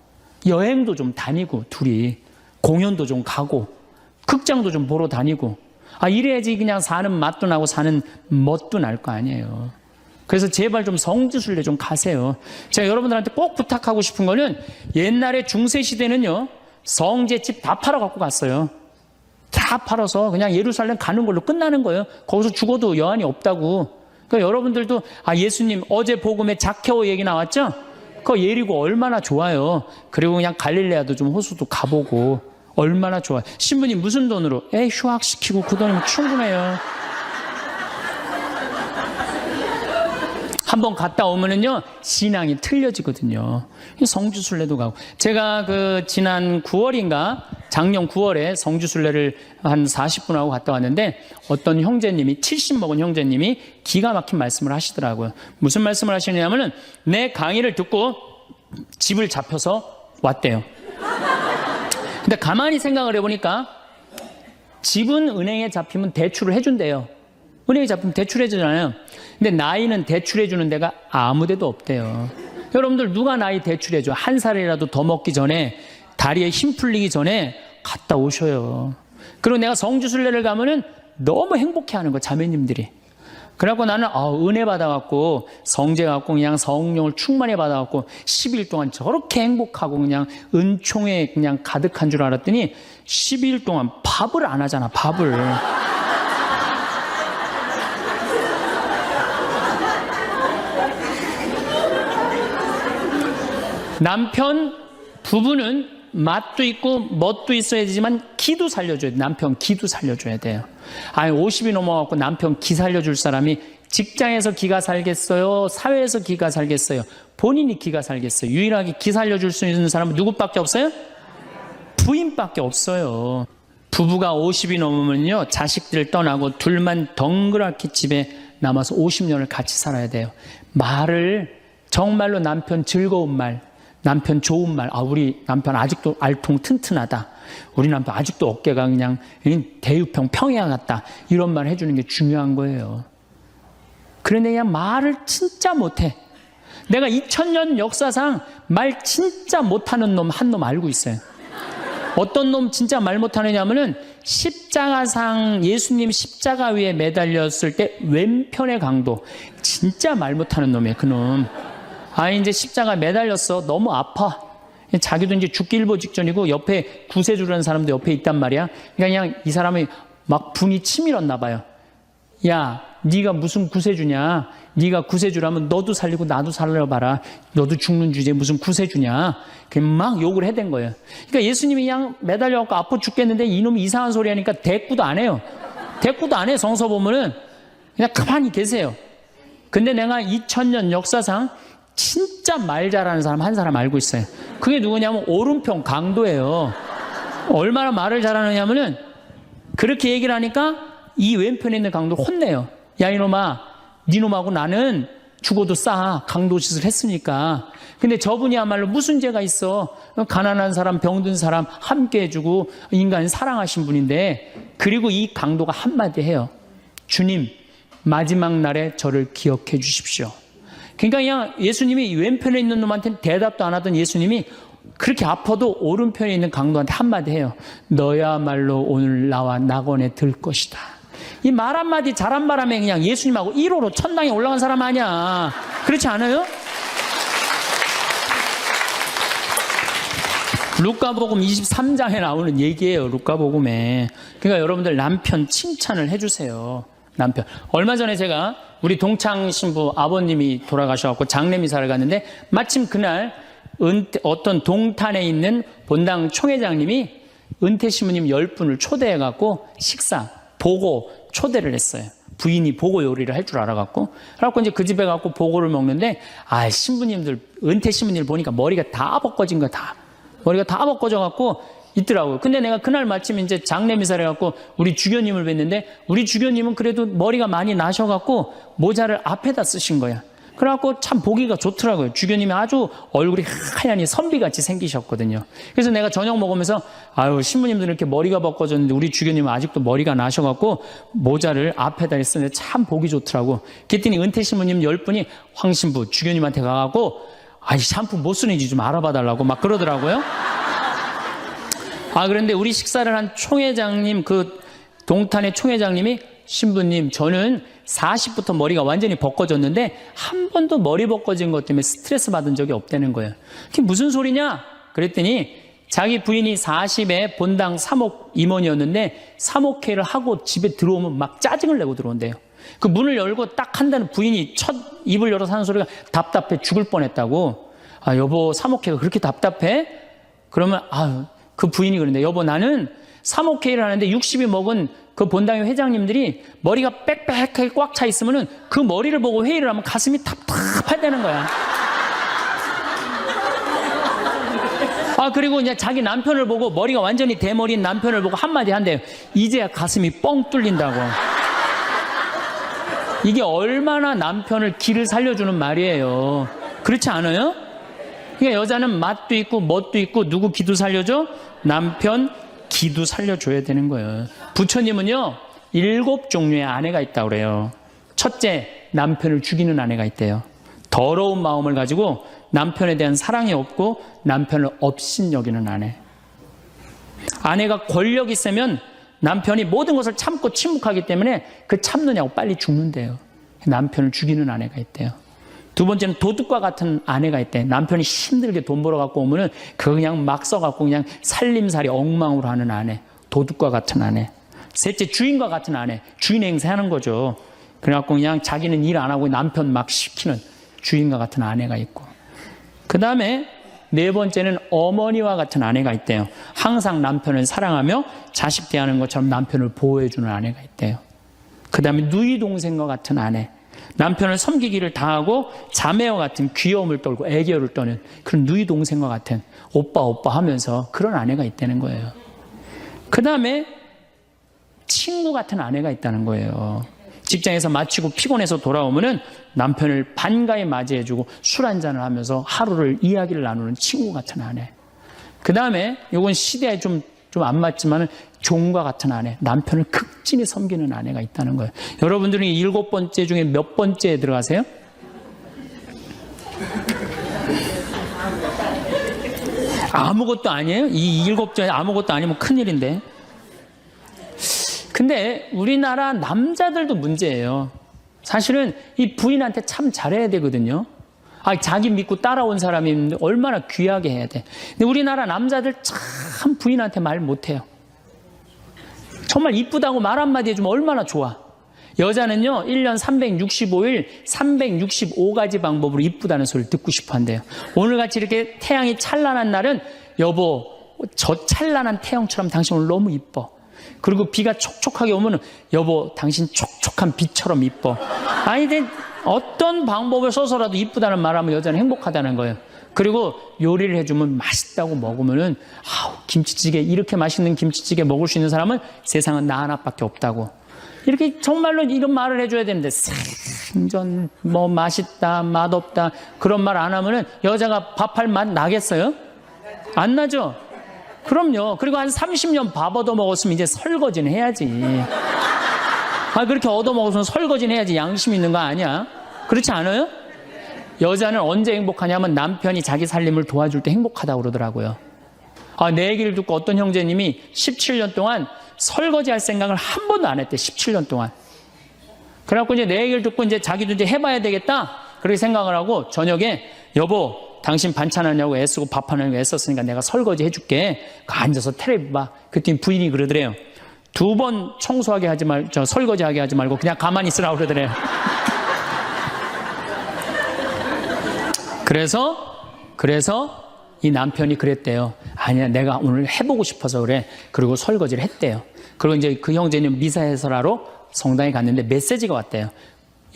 여행도 좀 다니고 둘이 공연도 좀 가고 극장도 좀 보러 다니고 이래야지 그냥 사는 맛도 나고 사는 멋도 날 거 아니에요. 그래서 제발 좀 성지순례 좀 가세요. 제가 여러분들한테 꼭 부탁하고 싶은 거는 옛날에 중세시대는요, 성제집 다 팔아갖고 갔어요. 다 팔아서 그냥 예루살렘 가는 걸로 끝나는 거예요. 거기서 죽어도 여한이 없다고. 그러니까 여러분들도 예수님 어제 복음에 자케오 얘기 나왔죠? 그거 예리고 얼마나 좋아요. 그리고 그냥 갈릴레아도 좀 호수도 가보고 얼마나 좋아요. 신부님 무슨 돈으로? 휴학시키고 그 돈이면 충분해요. 한번 갔다 오면은요, 신앙이 틀려지거든요. 성주순례도 가고. 제가 지난 9월인가 작년 9월에 성주순례를 한 40분 하고 갔다 왔는데 어떤 형제님이 70 먹은 형제님이 기가 막힌 말씀을 하시더라고요. 무슨 말씀을 하시냐면은 내 강의를 듣고 집을 잡혀서 왔대요. 근데 가만히 생각을 해보니까 집은 은행에 잡히면 대출을 해준대요. 은행에 잡히면 대출해주잖아요. 근데 나이는 대출해주는 데가 아무 데도 없대요. 여러분들 누가 나이 대출해줘? 한 살이라도 더 먹기 전에, 다리에 힘 풀리기 전에 갔다 오셔요. 그리고 내가 성주순례를 가면은 너무 행복해하는 거, 자매님들이. 그래갖고 나는 은혜 받아갖고 성제 갖고 그냥 성령을 충만히 받아갖고 10일 동안 저렇게 행복하고 그냥 은총에 그냥 가득한 줄 알았더니 12일 동안 밥을 안 하잖아, 밥을. 남편, 부부는 맛도 있고 멋도 있어야 되지만 기도 살려줘야 돼. 남편 기도 살려줘야 돼요. 50이 넘어갖고 남편 기 살려줄 사람이 직장에서 기가 살겠어요? 사회에서 기가 살겠어요? 본인이 기가 살겠어요? 유일하게 기 살려줄 수 있는 사람은 누구밖에 없어요? 부인밖에 없어요. 부부가 50이 넘으면요, 자식들 떠나고 둘만 덩그랗게 집에 남아서 50년을 같이 살아야 돼요. 말을 정말로 남편 즐거운 말, 남편 좋은 말, 우리 남편 아직도 알통 튼튼하다. 우리 남편 아직도 어깨가 그냥 대유평 평야 같다. 이런 말 해주는 게 중요한 거예요. 그런데 그냥 말을 진짜 못해. 내가 2000년 역사상 말 진짜 못하는 놈 한 놈 알고 있어요. 어떤 놈 진짜 말 못하느냐면은 십자가상 예수님 십자가 위에 매달렸을 때 왼편의 강도, 진짜 말 못하는 놈이에요, 그놈. 이제 십자가 매달렸어. 너무 아파. 자기도 이제 죽기 일보 직전이고 옆에 구세주라는 사람도 옆에 있단 말이야. 그냥 이 사람이 막 분이 치밀었나 봐요. 야, 네가 무슨 구세주냐? 네가 구세주라면 너도 살리고 나도 살려봐라. 너도 죽는 주제에 무슨 구세주냐? 그냥 막 욕을 해댄 거예요. 그러니까 예수님이 그냥 매달려갖고 아파 죽겠는데 이놈이 이상한 소리 하니까 대꾸도 안 해요. 대꾸도 안 해. 성서 보면은 그냥 가만히 계세요. 근데 내가 2000년 역사상 진짜 말 잘하는 사람 한 사람 알고 있어요. 그게 누구냐면 오른편 강도예요. 얼마나 말을 잘하느냐면은 그렇게 얘기를 하니까 이 왼편에 있는 강도 혼내요. 야, 이놈아, 니놈하고 나는 죽어도 싸. 강도짓을 했으니까. 근데 저분이야말로 무슨 죄가 있어? 가난한 사람, 병든 사람 함께 해주고 인간 사랑하신 분인데, 그리고 이 강도가 한마디 해요. 주님, 마지막 날에 저를 기억해 주십시오. 그러니까 그냥 예수님이 왼편에 있는 놈한테는 대답도 안 하던 예수님이 그렇게 아파도 오른편에 있는 강도한테 한마디 해요. 너야말로 오늘 나와 낙원에 들 것이다. 이 말 한마디 잘한 바람에 그냥 예수님하고 1호로 천당에 올라간 사람 아니야. 그렇지 않아요? 루카복음 23장에 나오는 얘기예요. 루카복음에. 그러니까 여러분들 남편 칭찬을 해주세요. 남편. 얼마 전에 제가 우리 동창 신부 아버님이 돌아가셔갖고 장례미사를 갔는데 마침 그날 어떤 동탄에 있는 본당 총회장님이 은퇴 신부님 10분을 초대해갖고 식사, 보고 초대를 했어요. 부인이 보고 요리를 할 줄 알아갖고. 그래갖고 이제 그 집에 가고 보고를 먹는데, 신부님들, 은퇴 신부님들 보니까 머리가 다 벗겨진 거야, 다. 머리가 다 벗겨져갖고 있더라고요. 근데 내가 그날 마침 이제 장례미사를 해갖고 우리 주교님을 뵀는데 우리 주교님은 그래도 머리가 많이 나셔갖고 모자를 앞에다 쓰신 거야. 그래갖고 참 보기가 좋더라고요. 주교님이 아주 얼굴이 하얀이 선비같이 생기셨거든요. 그래서 내가 저녁 먹으면서 아유 신부님들은 이렇게 머리가 벗겨졌는데 우리 주교님은 아직도 머리가 나셔갖고 모자를 앞에다 쓰는데 참 보기 좋더라고. 그랬더니 은퇴 신부님 10분이 황 신부 주교님한테 가갖고 아이 샴푸 뭐 쓰는지 좀 알아봐 달라고 막 그러더라고요. 그런데 우리 식사를 한 총회장님, 그 동탄의 총회장님이 신부님, 저는 40부터 머리가 완전히 벗겨졌는데 한 번도 머리 벗겨진 것 때문에 스트레스 받은 적이 없다는 거예요. 그게 무슨 소리냐? 그랬더니 자기 부인이 40에 본당 3억 임원이었는데 3억회를 하고 집에 들어오면 막 짜증을 내고 들어온대요. 그 문을 열고 딱 한다는 부인이 첫 입을 열어서 하는 소리가 답답해 죽을 뻔했다고. 여보 3억회가 그렇게 답답해? 그러면 그 부인이 그런데 여보 나는 3억회를 하는데 60이 먹은 그 본당의 회장님들이 머리가 빽빽하게 꽉 차 있으면은 그 머리를 보고 회의를 하면 가슴이 답답하다는 거야. 그리고 이제 자기 남편을 보고 머리가 완전히 대머리인 남편을 보고 한마디 한대요. 이제야 가슴이 뻥 뚫린다고. 이게 얼마나 남편을 기를 살려주는 말이에요. 그렇지 않아요? 그러니까 여자는 맛도 있고 멋도 있고 누구 기도 살려줘? 남편 기도 살려줘야 되는 거예요. 부처님은요 7종류의 아내가 있다고 그래요. 첫째, 남편을 죽이는 아내가 있대요. 더러운 마음을 가지고 남편에 대한 사랑이 없고 남편을 업신여기는 아내. 아내가 권력이 세면 남편이 모든 것을 참고 침묵하기 때문에 그 참느냐고 빨리 죽는데요. 남편을 죽이는 아내가 있대요. 두 번째는 도둑과 같은 아내가 있대. 남편이 힘들게 돈 벌어 갖고 오면은 그거 그냥 막 써갖고 그냥 살림살이 엉망으로 하는 아내. 도둑과 같은 아내. 셋째, 주인과 같은 아내. 주인 행세하는 거죠. 그래갖고 그냥 자기는 일 안 하고 남편 막 시키는 주인과 같은 아내가 있고. 그 다음에 네 번째는 어머니와 같은 아내가 있대요. 항상 남편을 사랑하며 자식 대하는 것처럼 남편을 보호해주는 아내가 있대요. 그 다음에 누이 동생과 같은 아내. 남편을 섬기기를 다하고 자매와 같은 귀여움을 떨고 애교를 떠는 그런 누이 동생과 같은 오빠 하면서 그런 아내가 있다는 거예요. 그 다음에 친구 같은 아내가 있다는 거예요. 직장에서 마치고 피곤해서 돌아오면은 남편을 반가이 맞이해주고 술 한잔을 하면서 하루를 이야기를 나누는 친구 같은 아내. 그 다음에 이건 시대에 좀 안 맞지만은 종과 같은 아내, 남편을 극진히 섬기는 아내가 있다는 거예요. 여러분들은 7번째 중에 몇 번째에 들어가세요? 아무것도 아니에요? 이 7번째 아무것도 아니면 큰일인데. 근데 우리나라 남자들도 문제예요. 사실은 이 부인한테 참 잘해야 되거든요. 자기 믿고 따라온 사람이 있는데 얼마나 귀하게 해야 돼. 근데 우리나라 남자들 참 부인한테 말 못해요. 정말 이쁘다고 말 한마디 해주면 얼마나 좋아. 여자는요 1년 365일 365가지 방법으로 이쁘다는 소리를 듣고 싶어 한대요. 오늘같이 이렇게 태양이 찬란한 날은 여보 저 찬란한 태양처럼 당신 오늘 너무 이뻐. 그리고 비가 촉촉하게 오면 여보 당신 촉촉한 비처럼 이뻐. 어떤 방법을 써서라도 이쁘다는 말하면 여자는 행복하다는 거예요. 그리고 요리를 해주면 맛있다고 먹으면은 김치찌개 이렇게 맛있는 김치찌개 먹을 수 있는 사람은 세상은 나 하나밖에 없다고. 이렇게 정말로 이런 말을 해줘야 되는데 생전 뭐 맛있다 맛없다 그런 말 안 하면은 여자가 밥할 맛 나겠어요? 안 나죠? 그럼요. 그리고 한 30년 밥 얻어먹었으면 이제 설거지는 해야지. 그렇게 얻어먹었으면 설거지는 해야지. 양심 있는 거 아니야? 그렇지 않아요? 여자는 언제 행복하냐면 남편이 자기 살림을 도와줄 때 행복하다고 그러더라고요. 내 얘기를 듣고 어떤 형제님이 17년 동안 설거지 할 생각을 한 번도 안 했대. 17년 동안. 그래갖고 이제 내 얘기를 듣고 이제 자기도 이제 해봐야 되겠다. 그렇게 생각을 하고 저녁에 여보 당신 반찬하냐고 애쓰고 밥하냐고 애썼으니까 내가 설거지 해줄게. 앉아서 텔레비 봐. 그랬더니 부인이 그러더래요. 2번 청소하게 하지 설거지하게 하지 말고 그냥 가만히 있으라고 그러더래요. 그래서 이 남편이 그랬대요. 아니야, 내가 오늘 해보고 싶어서 그래. 그리고 설거지를 했대요. 그리고 이제 그 형제는 미사해설하러 성당에 갔는데 메시지가 왔대요.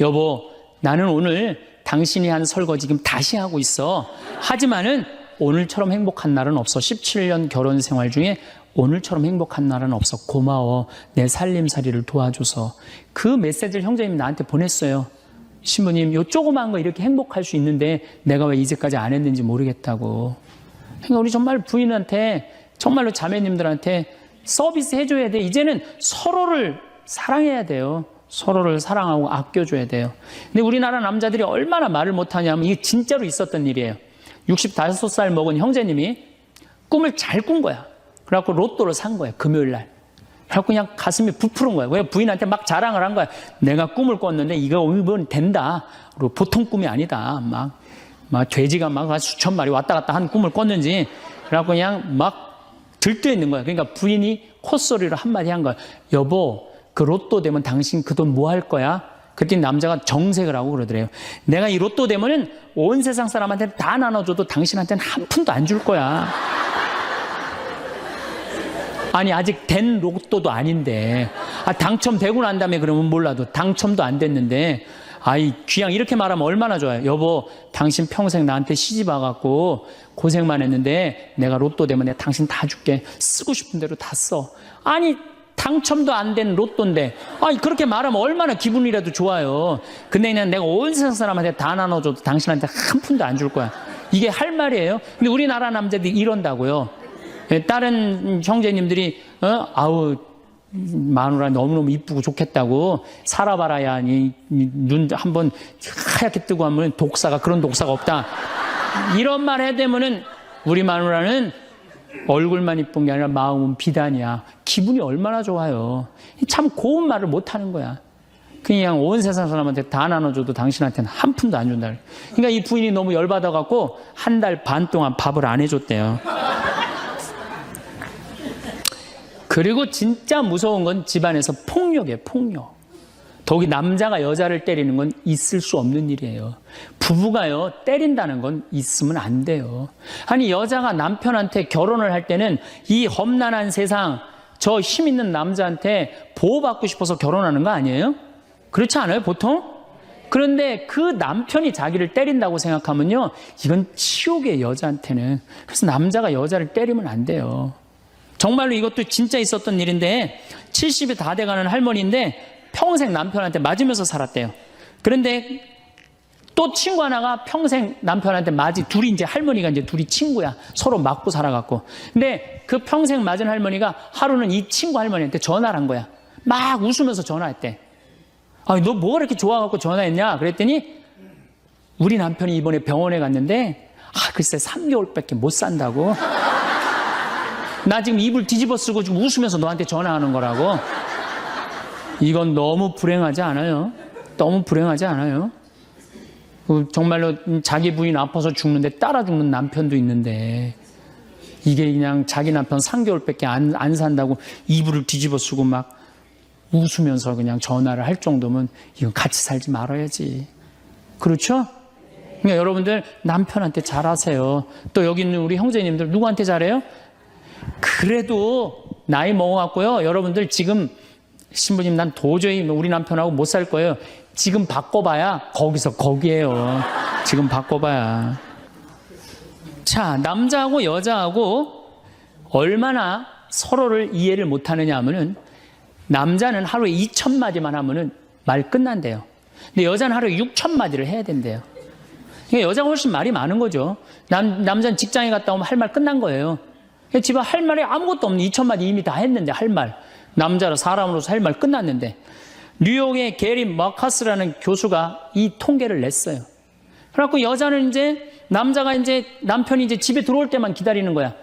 여보, 나는 오늘 당신이 한 설거지 지금 다시 하고 있어. 하지만은 오늘처럼 행복한 날은 없어. 17년 결혼 생활 중에 오늘처럼 행복한 날은 없어. 고마워. 내 살림살이를 도와줘서. 그 메시지를 형제님이 나한테 보냈어요. 신부님, 요 조그만 거 이렇게 행복할 수 있는데 내가 왜 이제까지 안 했는지 모르겠다고. 그러니까 우리 정말 부인한테, 정말로 자매님들한테 서비스 해줘야 돼. 이제는 서로를 사랑해야 돼요. 서로를 사랑하고 아껴줘야 돼요. 근데 우리나라 남자들이 얼마나 말을 못하냐면 이게 진짜로 있었던 일이에요. 65살 먹은 형제님이 꿈을 잘 꾼 거야. 그래갖고 로또를 산 거야, 금요일 날. 그래갖고 그냥 가슴이 부풀은 거야. 왜 부인한테 막 자랑을 한 거야. 내가 꿈을 꿨는데 이건 된다. 그리고 보통 꿈이 아니다. 막 돼지가 막 수천 마리 왔다 갔다 한 꿈을 꿨는지. 그래갖고 그냥 막 들떠 있는 거야. 그러니까 부인이 콧소리로 한마디 한 거야. 여보, 그 로또 되면 당신 그 돈 뭐 할 거야? 그랬더니 남자가 정색을 하고 그러더래요. 내가 이 로또 되면은 온 세상 사람한테 다 나눠줘도 당신한테는 한 푼도 안 줄 거야. 아니, 아직 된 로또도 아닌데. 당첨되고 난 다음에 그러면 몰라도 당첨도 안 됐는데. 귀양 이렇게 말하면 얼마나 좋아요. 여보, 당신 평생 나한테 시집 와갖고 고생만 했는데 내가 로또 되면 내가 당신 다 줄게. 쓰고 싶은 대로 다 써. 아니, 당첨도 안 된 로또인데 그렇게 말하면 얼마나 기분이라도 좋아요. 근데 그냥 내가 온 세상 사람한테 다 나눠줘도 당신한테 한 푼도 안 줄 거야. 이게 할 말이에요. 근데 우리나라 남자들이 이런다고요. 다른 형제님들이 마누라 너무너무 이쁘고 좋겠다고 살아봐라야 눈 한번 하얗게 뜨고 하면 그런 독사가 없다. 이런 말 해대면은 우리 마누라는 얼굴만 이쁜 게 아니라 마음은 비단이야. 기분이 얼마나 좋아요. 참 고운 말을 못하는 거야. 그냥 온 세상 사람한테 다 나눠줘도 당신한테는 한 푼도 안 준다. 그러니까 이 부인이 너무 열받아갖고 한 달 반 동안 밥을 안 해줬대요. 그리고 진짜 무서운 건 집안에서 폭력이에요. 폭력. 더욱이 남자가 여자를 때리는 건 있을 수 없는 일이에요. 부부가요, 때린다는 건 있으면 안 돼요. 아니, 여자가 남편한테 결혼을 할 때는 이 험난한 세상, 저 힘 있는 남자한테 보호받고 싶어서 결혼하는 거 아니에요? 그렇지 않아요, 보통? 그런데 그 남편이 자기를 때린다고 생각하면요, 이건 치욕이에요, 여자한테는. 그래서 남자가 여자를 때리면 안 돼요. 정말로 이것도 진짜 있었던 일인데 70이 다 돼가는 할머니인데 평생 남편한테 맞으면서 살았대요. 그런데 또 친구 하나가 평생 남편한테 둘이 이제 할머니가 이제 둘이 친구야. 서로 맞고 살아갖고. 근데 그 평생 맞은 할머니가 하루는 이 친구 할머니한테 전화를 한 거야. 막 웃으면서 전화했대. 너 뭐가 이렇게 좋아갖고 전화했냐? 그랬더니 우리 남편이 이번에 병원에 갔는데 글쎄 3개월밖에 못 산다고. 나 지금 입을 뒤집어 쓰고 지금 웃으면서 너한테 전화하는 거라고. 이건 너무 불행하지 않아요? 너무 불행하지 않아요? 정말로 자기 부인 아파서 죽는데 따라 죽는 남편도 있는데 이게 그냥 자기 남편 3개월밖에 안 산다고 이불을 뒤집어 쓰고 막 웃으면서 그냥 전화를 할 정도면 이건 같이 살지 말아야지. 그렇죠? 그러니까 여러분들 남편한테 잘하세요. 또 여기 있는 우리 형제님들 누구한테 잘해요? 그래도 나이 먹어갖고요. 여러분들 지금 신부님 난 도저히 우리 남편하고 못 살 거예요. 지금 바꿔봐야 거기서 거기에요. 지금 바꿔봐야. 자, 남자하고 여자하고 얼마나 서로를 이해를 못하느냐 하면은 남자는 하루에 2,000마디만 하면은 말 끝난대요. 근데 여자는 하루에 6,000마디를 해야 된대요. 그러니까 여자가 훨씬 말이 많은 거죠. 남자는 직장에 갔다 오면 할 말 끝난 거예요. 집에 할 말이 아무것도 없는 2,000마디 이미 다 했는데 할 말. 남자로 사람으로서 할 말 끝났는데 뉴욕의 게리 머카스라는 교수가 이 통계를 냈어요. 그래갖고 여자는 이제 남자가 이제 남편이 이제 집에 들어올 때만 기다리는 거야.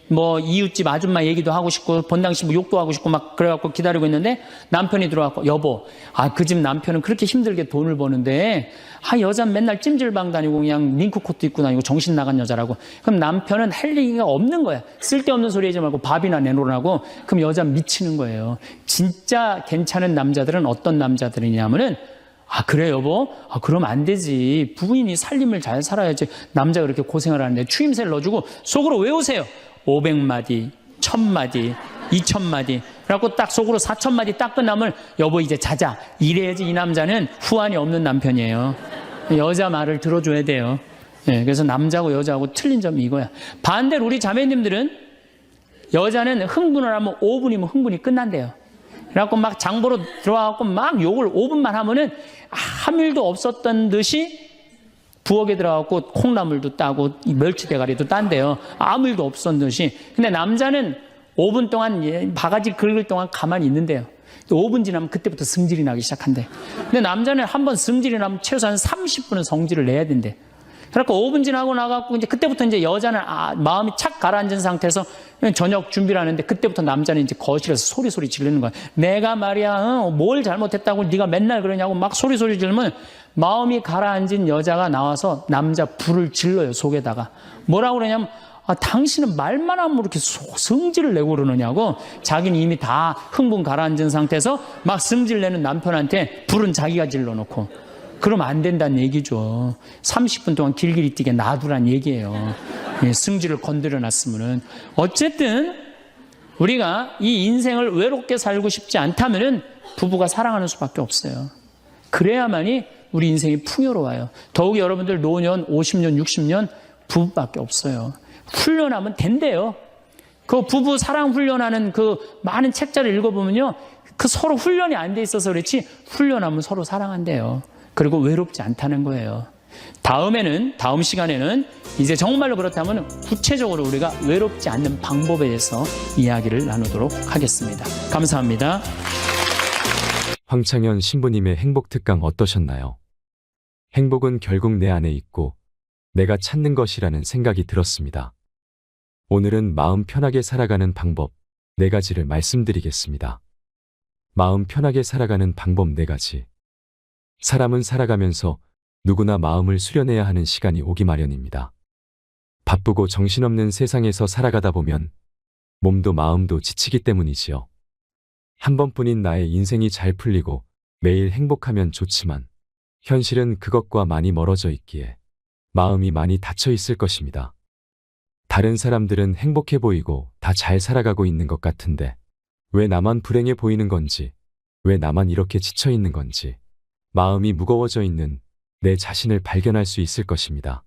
뭐 이웃집 아줌마 얘기도 하고 싶고 본당시 뭐 욕도 하고 싶고 막 그래갖고 기다리고 있는데 남편이 들어와서 여보, 그 집 남편은 그렇게 힘들게 돈을 버는데 여자는 맨날 찜질방 다니고 그냥 링크코트 입고 다니고 정신 나간 여자라고. 그럼 남편은 할 얘기가 없는 거야. 쓸데없는 소리 하지 말고 밥이나 내놓으라고. 그럼 여자는 미치는 거예요. 진짜 괜찮은 남자들은 어떤 남자들이냐면은 그래 여보? 그럼 안 되지. 부인이 살림을 잘 살아야지. 남자가 그렇게 고생을 하는데 추임새를 넣어주고 속으로 외우세요. 500마디, 1000마디, 2000마디. 그래갖고 딱 속으로 4000마디 딱 끝나면 여보 이제 자자. 이래야지 이 남자는 후환이 없는 남편이에요. 여자 말을 들어줘야 돼요. 예, 그래서 남자하고 여자하고 틀린 점이 이거야. 반대로 우리 자매님들은 여자는 흥분을 하면 5분이면 흥분이 끝난대요. 그래갖고 막 장보러 들어와갖고 막 욕을 5분만 하면은 아무 일도 없었던 듯이 부엌에 들어가고 콩나물도 따고 멸치 대가리도 딴대요. 아무 일도 없었던 듯이. 근데 남자는 5분 동안 바가지 긁을 동안 가만히 있는데요. 5분 지나면 그때부터 승질이 나기 시작한대. 근데 남자는 한번 승질이 나면 최소한 30분은 성질을 내야 된대. 그러니까 5분 지나고 나가고 이제 그때부터 이제 여자는 마음이 착 가라앉은 상태에서 저녁 준비를 하는데 그때부터 남자는 이제 거실에서 소리 지르는 거야. 내가 말이야 뭘 잘못했다고 네가 맨날 그러냐고 막 소리 지르면 마음이 가라앉은 여자가 나와서 남자 불을 질러요, 속에다가. 뭐라고 그러냐면 당신은 말만 하면 이렇게 성질을 내고 그러느냐고. 자기는 이미 다 흥분 가라앉은 상태에서 막 성질 내는 남편한테 불은 자기가 질러놓고. 그러면 안 된다는 얘기죠. 30분 동안 길길이 뛰게 놔두란 얘기예요. 승질을 건드려 놨으면은. 어쨌든 우리가 이 인생을 외롭게 살고 싶지 않다면은 부부가 사랑하는 수밖에 없어요. 그래야만이 우리 인생이 풍요로워요. 더욱이 여러분들 노년 50년 60년 부부밖에 없어요. 훈련하면 된대요. 그 부부 사랑 훈련하는 그 많은 책자를 읽어보면요, 그 서로 훈련이 안 돼 있어서 그렇지 훈련하면 서로 사랑한대요. 그리고 외롭지 않다는 거예요. 다음 시간에는 이제 정말로 그렇다면 구체적으로 우리가 외롭지 않는 방법에 대해서 이야기를 나누도록 하겠습니다. 감사합니다. 황창현 신부님의 행복 특강 어떠셨나요? 행복은 결국 내 안에 있고 내가 찾는 것이라는 생각이 들었습니다. 오늘은 마음 편하게 살아가는 방법 4가지를 말씀드리겠습니다. 마음 편하게 살아가는 방법 4가지. 사람은 살아가면서 누구나 마음을 수련해야 하는 시간이 오기 마련입니다. 바쁘고 정신없는 세상에서 살아가다 보면 몸도 마음도 지치기 때문이지요. 한 번뿐인 나의 인생이 잘 풀리고 매일 행복하면 좋지만 현실은 그것과 많이 멀어져 있기에 마음이 많이 닫혀 있을 것입니다. 다른 사람들은 행복해 보이고 다 잘 살아가고 있는 것 같은데 왜 나만 불행해 보이는 건지, 왜 나만 이렇게 지쳐 있는 건지 마음이 무거워져 있는 내 자신을 발견할 수 있을 것입니다.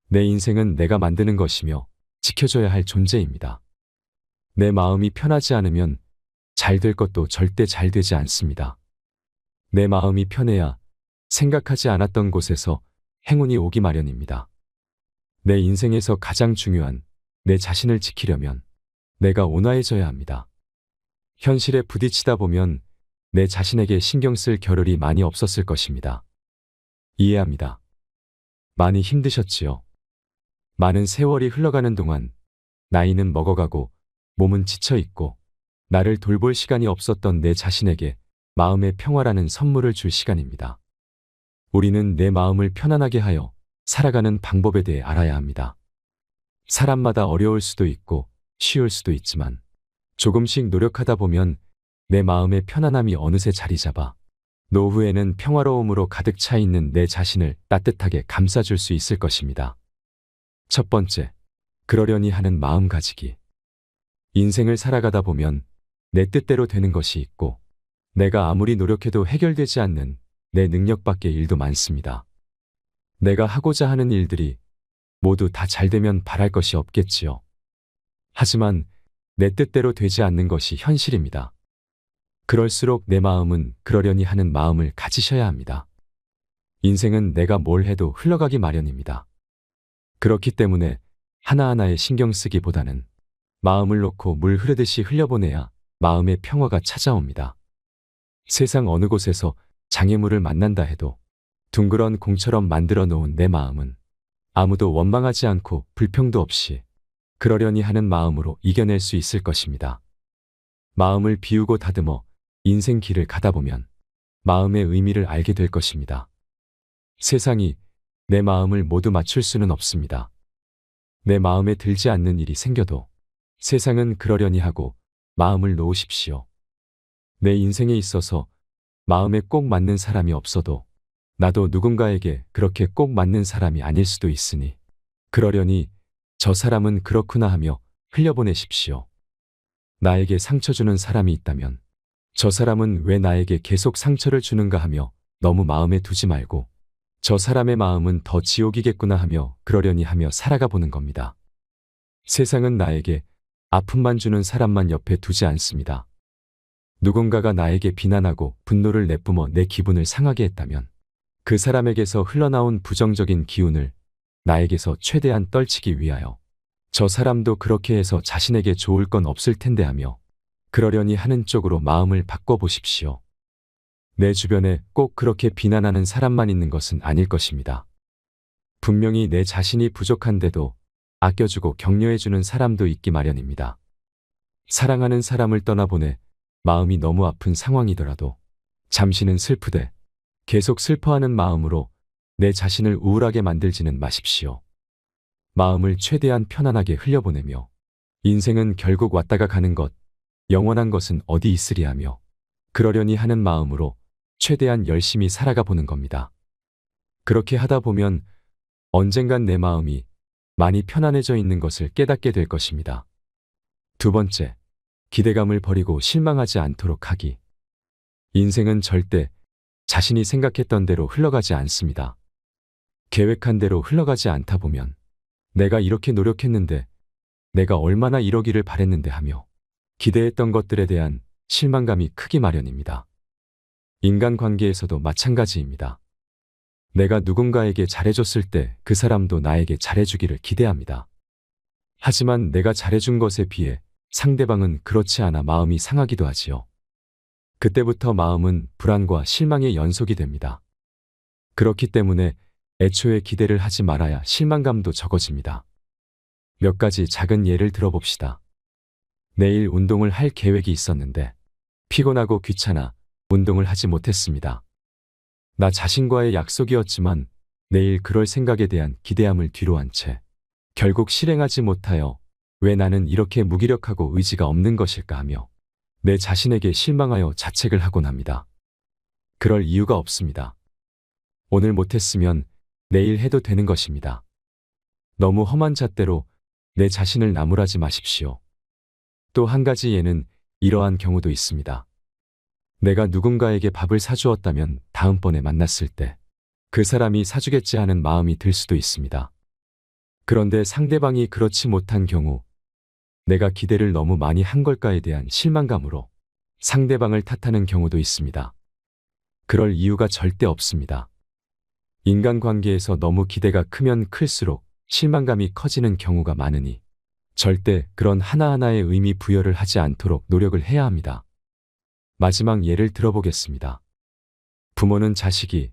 내 인생은 내가 만드는 것이며 지켜줘야 할 존재입니다. 내 마음이 편하지 않으면 잘 될 것도 절대 잘 되지 않습니다. 내 마음이 편해야 생각하지 않았던 곳에서 행운이 오기 마련입니다. 내 인생에서 가장 중요한 내 자신을 지키려면 내가 온화해져야 합니다. 현실에 부딪히다 보면 내 자신에게 신경 쓸 겨를이 많이 없었을 것입니다. 이해합니다. 많이 힘드셨지요? 많은 세월이 흘러가는 동안 나이는 먹어가고 몸은 지쳐있고 나를 돌볼 시간이 없었던 내 자신에게 마음의 평화라는 선물을 줄 시간입니다. 우리는 내 마음을 편안하게 하여 살아가는 방법에 대해 알아야 합니다. 사람마다 어려울 수도 있고 쉬울 수도 있지만 조금씩 노력하다 보면 내 마음의 편안함이 어느새 자리 잡아 노후에는 평화로움으로 가득 차 있는 내 자신을 따뜻하게 감싸줄 수 있을 것입니다. 첫 번째, 그러려니 하는 마음 가지기. 인생을 살아가다 보면 내 뜻대로 되는 것이 있고 내가 아무리 노력해도 해결되지 않는 내 능력 밖의 일도 많습니다. 내가 하고자 하는 일들이 모두 다 잘 되면 바랄 것이 없겠지요. 하지만 내 뜻대로 되지 않는 것이 현실입니다. 그럴수록 내 마음은 그러려니 하는 마음을 가지셔야 합니다. 인생은 내가 뭘 해도 흘러가기 마련입니다. 그렇기 때문에 하나하나에 신경 쓰기보다는 마음을 놓고 물 흐르듯이 흘려보내야 마음의 평화가 찾아옵니다. 세상 어느 곳에서 장애물을 만난다 해도 둥그런 공처럼 만들어 놓은 내 마음은 아무도 원망하지 않고 불평도 없이 그러려니 하는 마음으로 이겨낼 수 있을 것입니다. 마음을 비우고 다듬어 인생 길을 가다 보면 마음의 의미를 알게 될 것입니다. 세상이 내 마음을 모두 맞출 수는 없습니다. 내 마음에 들지 않는 일이 생겨도 세상은 그러려니 하고 마음을 놓으십시오. 내 인생에 있어서 마음에 꼭 맞는 사람이 없어도 나도 누군가에게 그렇게 꼭 맞는 사람이 아닐 수도 있으니 그러려니 저 사람은 그렇구나 하며 흘려보내십시오. 나에게 상처 주는 사람이 있다면 저 사람은 왜 나에게 계속 상처를 주는가 하며 너무 마음에 두지 말고 저 사람의 마음은 더 지옥이겠구나 하며 그러려니 하며 살아가 보는 겁니다. 세상은 나에게 아픔만 주는 사람만 옆에 두지 않습니다. 누군가가 나에게 비난하고 분노를 내뿜어 내 기분을 상하게 했다면 그 사람에게서 흘러나온 부정적인 기운을 나에게서 최대한 떨치기 위하여 저 사람도 그렇게 해서 자신에게 좋을 건 없을 텐데 하며 그러려니 하는 쪽으로 마음을 바꿔보십시오. 내 주변에 꼭 그렇게 비난하는 사람만 있는 것은 아닐 것입니다. 분명히 내 자신이 부족한데도 아껴주고 격려해주는 사람도 있기 마련입니다. 사랑하는 사람을 떠나보내 마음이 너무 아픈 상황이더라도 잠시는 슬프되 계속 슬퍼하는 마음으로 내 자신을 우울하게 만들지는 마십시오. 마음을 최대한 편안하게 흘려보내며 인생은 결국 왔다가 가는 것, 영원한 것은 어디 있으리 하며 그러려니 하는 마음으로 최대한 열심히 살아가 보는 겁니다. 그렇게 하다 보면 언젠간 내 마음이 많이 편안해져 있는 것을 깨닫게 될 것입니다. 두 번째, 기대감을 버리고 실망하지 않도록 하기. 인생은 절대 자신이 생각했던 대로 흘러가지 않습니다. 계획한 대로 흘러가지 않다 보면 내가 이렇게 노력했는데 내가 얼마나 이러기를 바랬는데 하며 기대했던 것들에 대한 실망감이 크기 마련입니다. 인간관계에서도 마찬가지입니다. 내가 누군가에게 잘해줬을 때 그 사람도 나에게 잘해주기를 기대합니다. 하지만 내가 잘해준 것에 비해 상대방은 그렇지 않아 마음이 상하기도 하지요. 그때부터 마음은 불안과 실망의 연속이 됩니다. 그렇기 때문에 애초에 기대를 하지 말아야 실망감도 적어집니다. 몇 가지 작은 예를 들어봅시다. 내일 운동을 할 계획이 있었는데 피곤하고 귀찮아 운동을 하지 못했습니다. 나 자신과의 약속이었지만 내일 그럴 생각에 대한 기대함을 뒤로 한 채 결국 실행하지 못하여 왜 나는 이렇게 무기력하고 의지가 없는 것일까 하며 내 자신에게 실망하여 자책을 하곤 합니다. 그럴 이유가 없습니다. 오늘 못했으면 내일 해도 되는 것입니다. 너무 험한 잣대로 내 자신을 나무라지 마십시오. 또 한 가지 예는 이러한 경우도 있습니다. 내가 누군가에게 밥을 사주었다면 다음번에 만났을 때 그 사람이 사주겠지 하는 마음이 들 수도 있습니다. 그런데 상대방이 그렇지 못한 경우 내가 기대를 너무 많이 한 걸까에 대한 실망감으로 상대방을 탓하는 경우도 있습니다. 그럴 이유가 절대 없습니다. 인간관계에서 너무 기대가 크면 클수록 실망감이 커지는 경우가 많으니 절대 그런 하나하나의 의미 부여를 하지 않도록 노력을 해야 합니다. 마지막 예를 들어보겠습니다. 부모는 자식이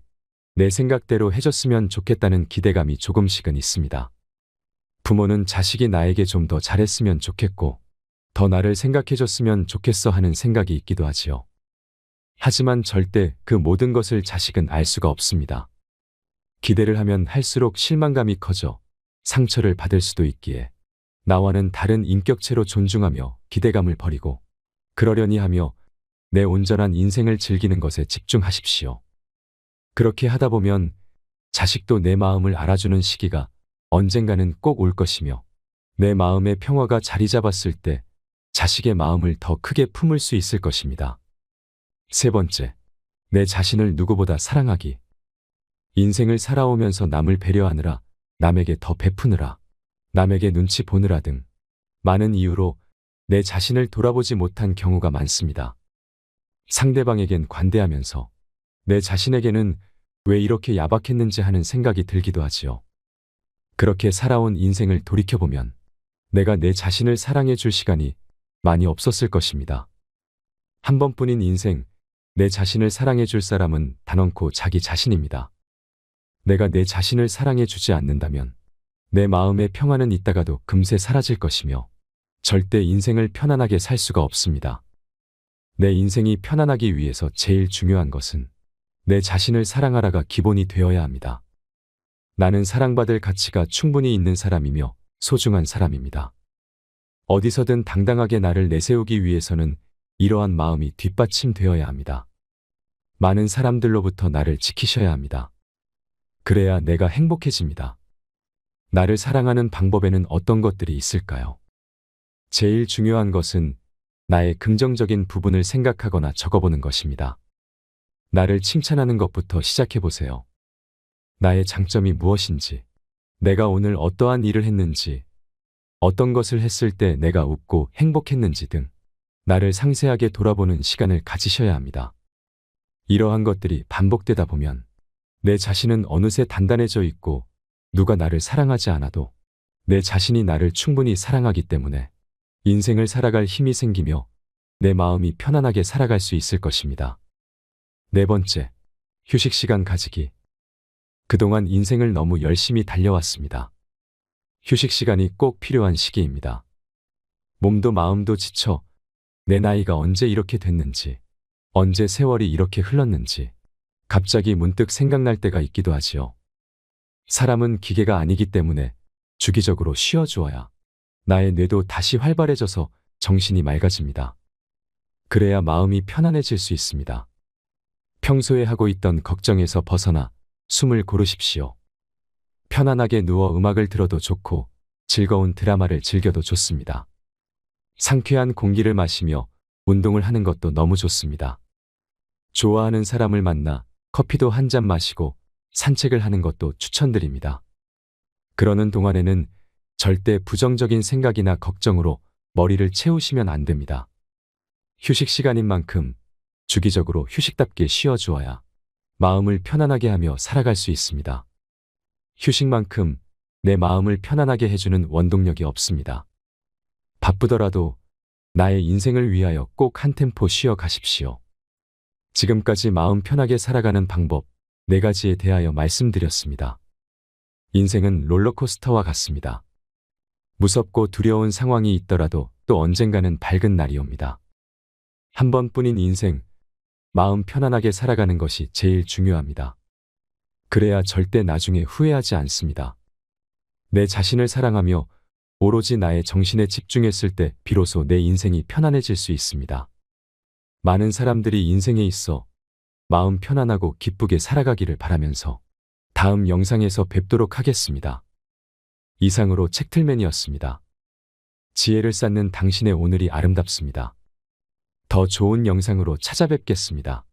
내 생각대로 해줬으면 좋겠다는 기대감이 조금씩은 있습니다. 부모는 자식이 나에게 좀 더 잘했으면 좋겠고 더 나를 생각해줬으면 좋겠어 하는 생각이 있기도 하지요. 하지만 절대 그 모든 것을 자식은 알 수가 없습니다. 기대를 하면 할수록 실망감이 커져 상처를 받을 수도 있기에 나와는 다른 인격체로 존중하며 기대감을 버리고 그러려니 하며 내 온전한 인생을 즐기는 것에 집중하십시오. 그렇게 하다 보면 자식도 내 마음을 알아주는 시기가 언젠가는 꼭 올 것이며 내 마음의 평화가 자리 잡았을 때 자식의 마음을 더 크게 품을 수 있을 것입니다. 세 번째, 내 자신을 누구보다 사랑하기. 인생을 살아오면서 남을 배려하느라, 남에게 더 베푸느라, 남에게 눈치 보느라 등 많은 이유로 내 자신을 돌아보지 못한 경우가 많습니다. 상대방에겐 관대하면서 내 자신에게는 왜 이렇게 야박했는지 하는 생각이 들기도 하지요. 그렇게 살아온 인생을 돌이켜보면 내가 내 자신을 사랑해 줄 시간이 많이 없었을 것입니다. 한 번뿐인 인생, 내 자신을 사랑해 줄 사람은 단언코 자기 자신입니다. 내가 내 자신을 사랑해 주지 않는다면 내 마음의 평화는 있다가도 금세 사라질 것이며 절대 인생을 편안하게 살 수가 없습니다. 내 인생이 편안하기 위해서 제일 중요한 것은 내 자신을 사랑하라가 기본이 되어야 합니다. 나는 사랑받을 가치가 충분히 있는 사람이며 소중한 사람입니다. 어디서든 당당하게 나를 내세우기 위해서는 이러한 마음이 뒷받침되어야 합니다. 많은 사람들로부터 나를 지키셔야 합니다. 그래야 내가 행복해집니다. 나를 사랑하는 방법에는 어떤 것들이 있을까요? 제일 중요한 것은 나의 긍정적인 부분을 생각하거나 적어보는 것입니다. 나를 칭찬하는 것부터 시작해보세요. 나의 장점이 무엇인지, 내가 오늘 어떠한 일을 했는지, 어떤 것을 했을 때 내가 웃고 행복했는지 등 나를 상세하게 돌아보는 시간을 가지셔야 합니다. 이러한 것들이 반복되다 보면 내 자신은 어느새 단단해져 있고 누가 나를 사랑하지 않아도 내 자신이 나를 충분히 사랑하기 때문에 인생을 살아갈 힘이 생기며 내 마음이 편안하게 살아갈 수 있을 것입니다. 네 번째, 휴식 시간 가지기. 그동안 인생을 너무 열심히 달려왔습니다. 휴식 시간이 꼭 필요한 시기입니다. 몸도 마음도 지쳐 내 나이가 언제 이렇게 됐는지, 언제 세월이 이렇게 흘렀는지 갑자기 문득 생각날 때가 있기도 하지요. 사람은 기계가 아니기 때문에 주기적으로 쉬어주어야 나의 뇌도 다시 활발해져서 정신이 맑아집니다. 그래야 마음이 편안해질 수 있습니다. 평소에 하고 있던 걱정에서 벗어나 숨을 고르십시오. 편안하게 누워 음악을 들어도 좋고 즐거운 드라마를 즐겨도 좋습니다. 상쾌한 공기를 마시며 운동을 하는 것도 너무 좋습니다. 좋아하는 사람을 만나 커피도 한 잔 마시고 산책을 하는 것도 추천드립니다. 그러는 동안에는 절대 부정적인 생각이나 걱정으로 머리를 채우시면 안 됩니다. 휴식 시간인 만큼 주기적으로 휴식답게 쉬어주어야 마음을 편안하게 하며 살아갈 수 있습니다. 휴식만큼 내 마음을 편안하게 해주는 원동력이 없습니다. 바쁘더라도 나의 인생을 위하여 꼭 한 템포 쉬어 가십시오. 지금까지 마음 편하게 살아가는 방법 4가지에 대하여 말씀드렸습니다. 인생은 롤러코스터와 같습니다. 무섭고 두려운 상황이 있더라도 또 언젠가는 밝은 날이 옵니다. 한 번뿐인 인생, 마음 편안하게 살아가는 것이 제일 중요합니다. 그래야 절대 나중에 후회하지 않습니다. 내 자신을 사랑하며 오로지 나의 정신에 집중했을 때 비로소 내 인생이 편안해질 수 있습니다. 많은 사람들이 인생에 있어 마음 편안하고 기쁘게 살아가기를 바라면서 다음 영상에서 뵙도록 하겠습니다. 이상으로 책틀맨이었습니다. 지혜를 쌓는 당신의 오늘이 아름답습니다. 더 좋은 영상으로 찾아뵙겠습니다.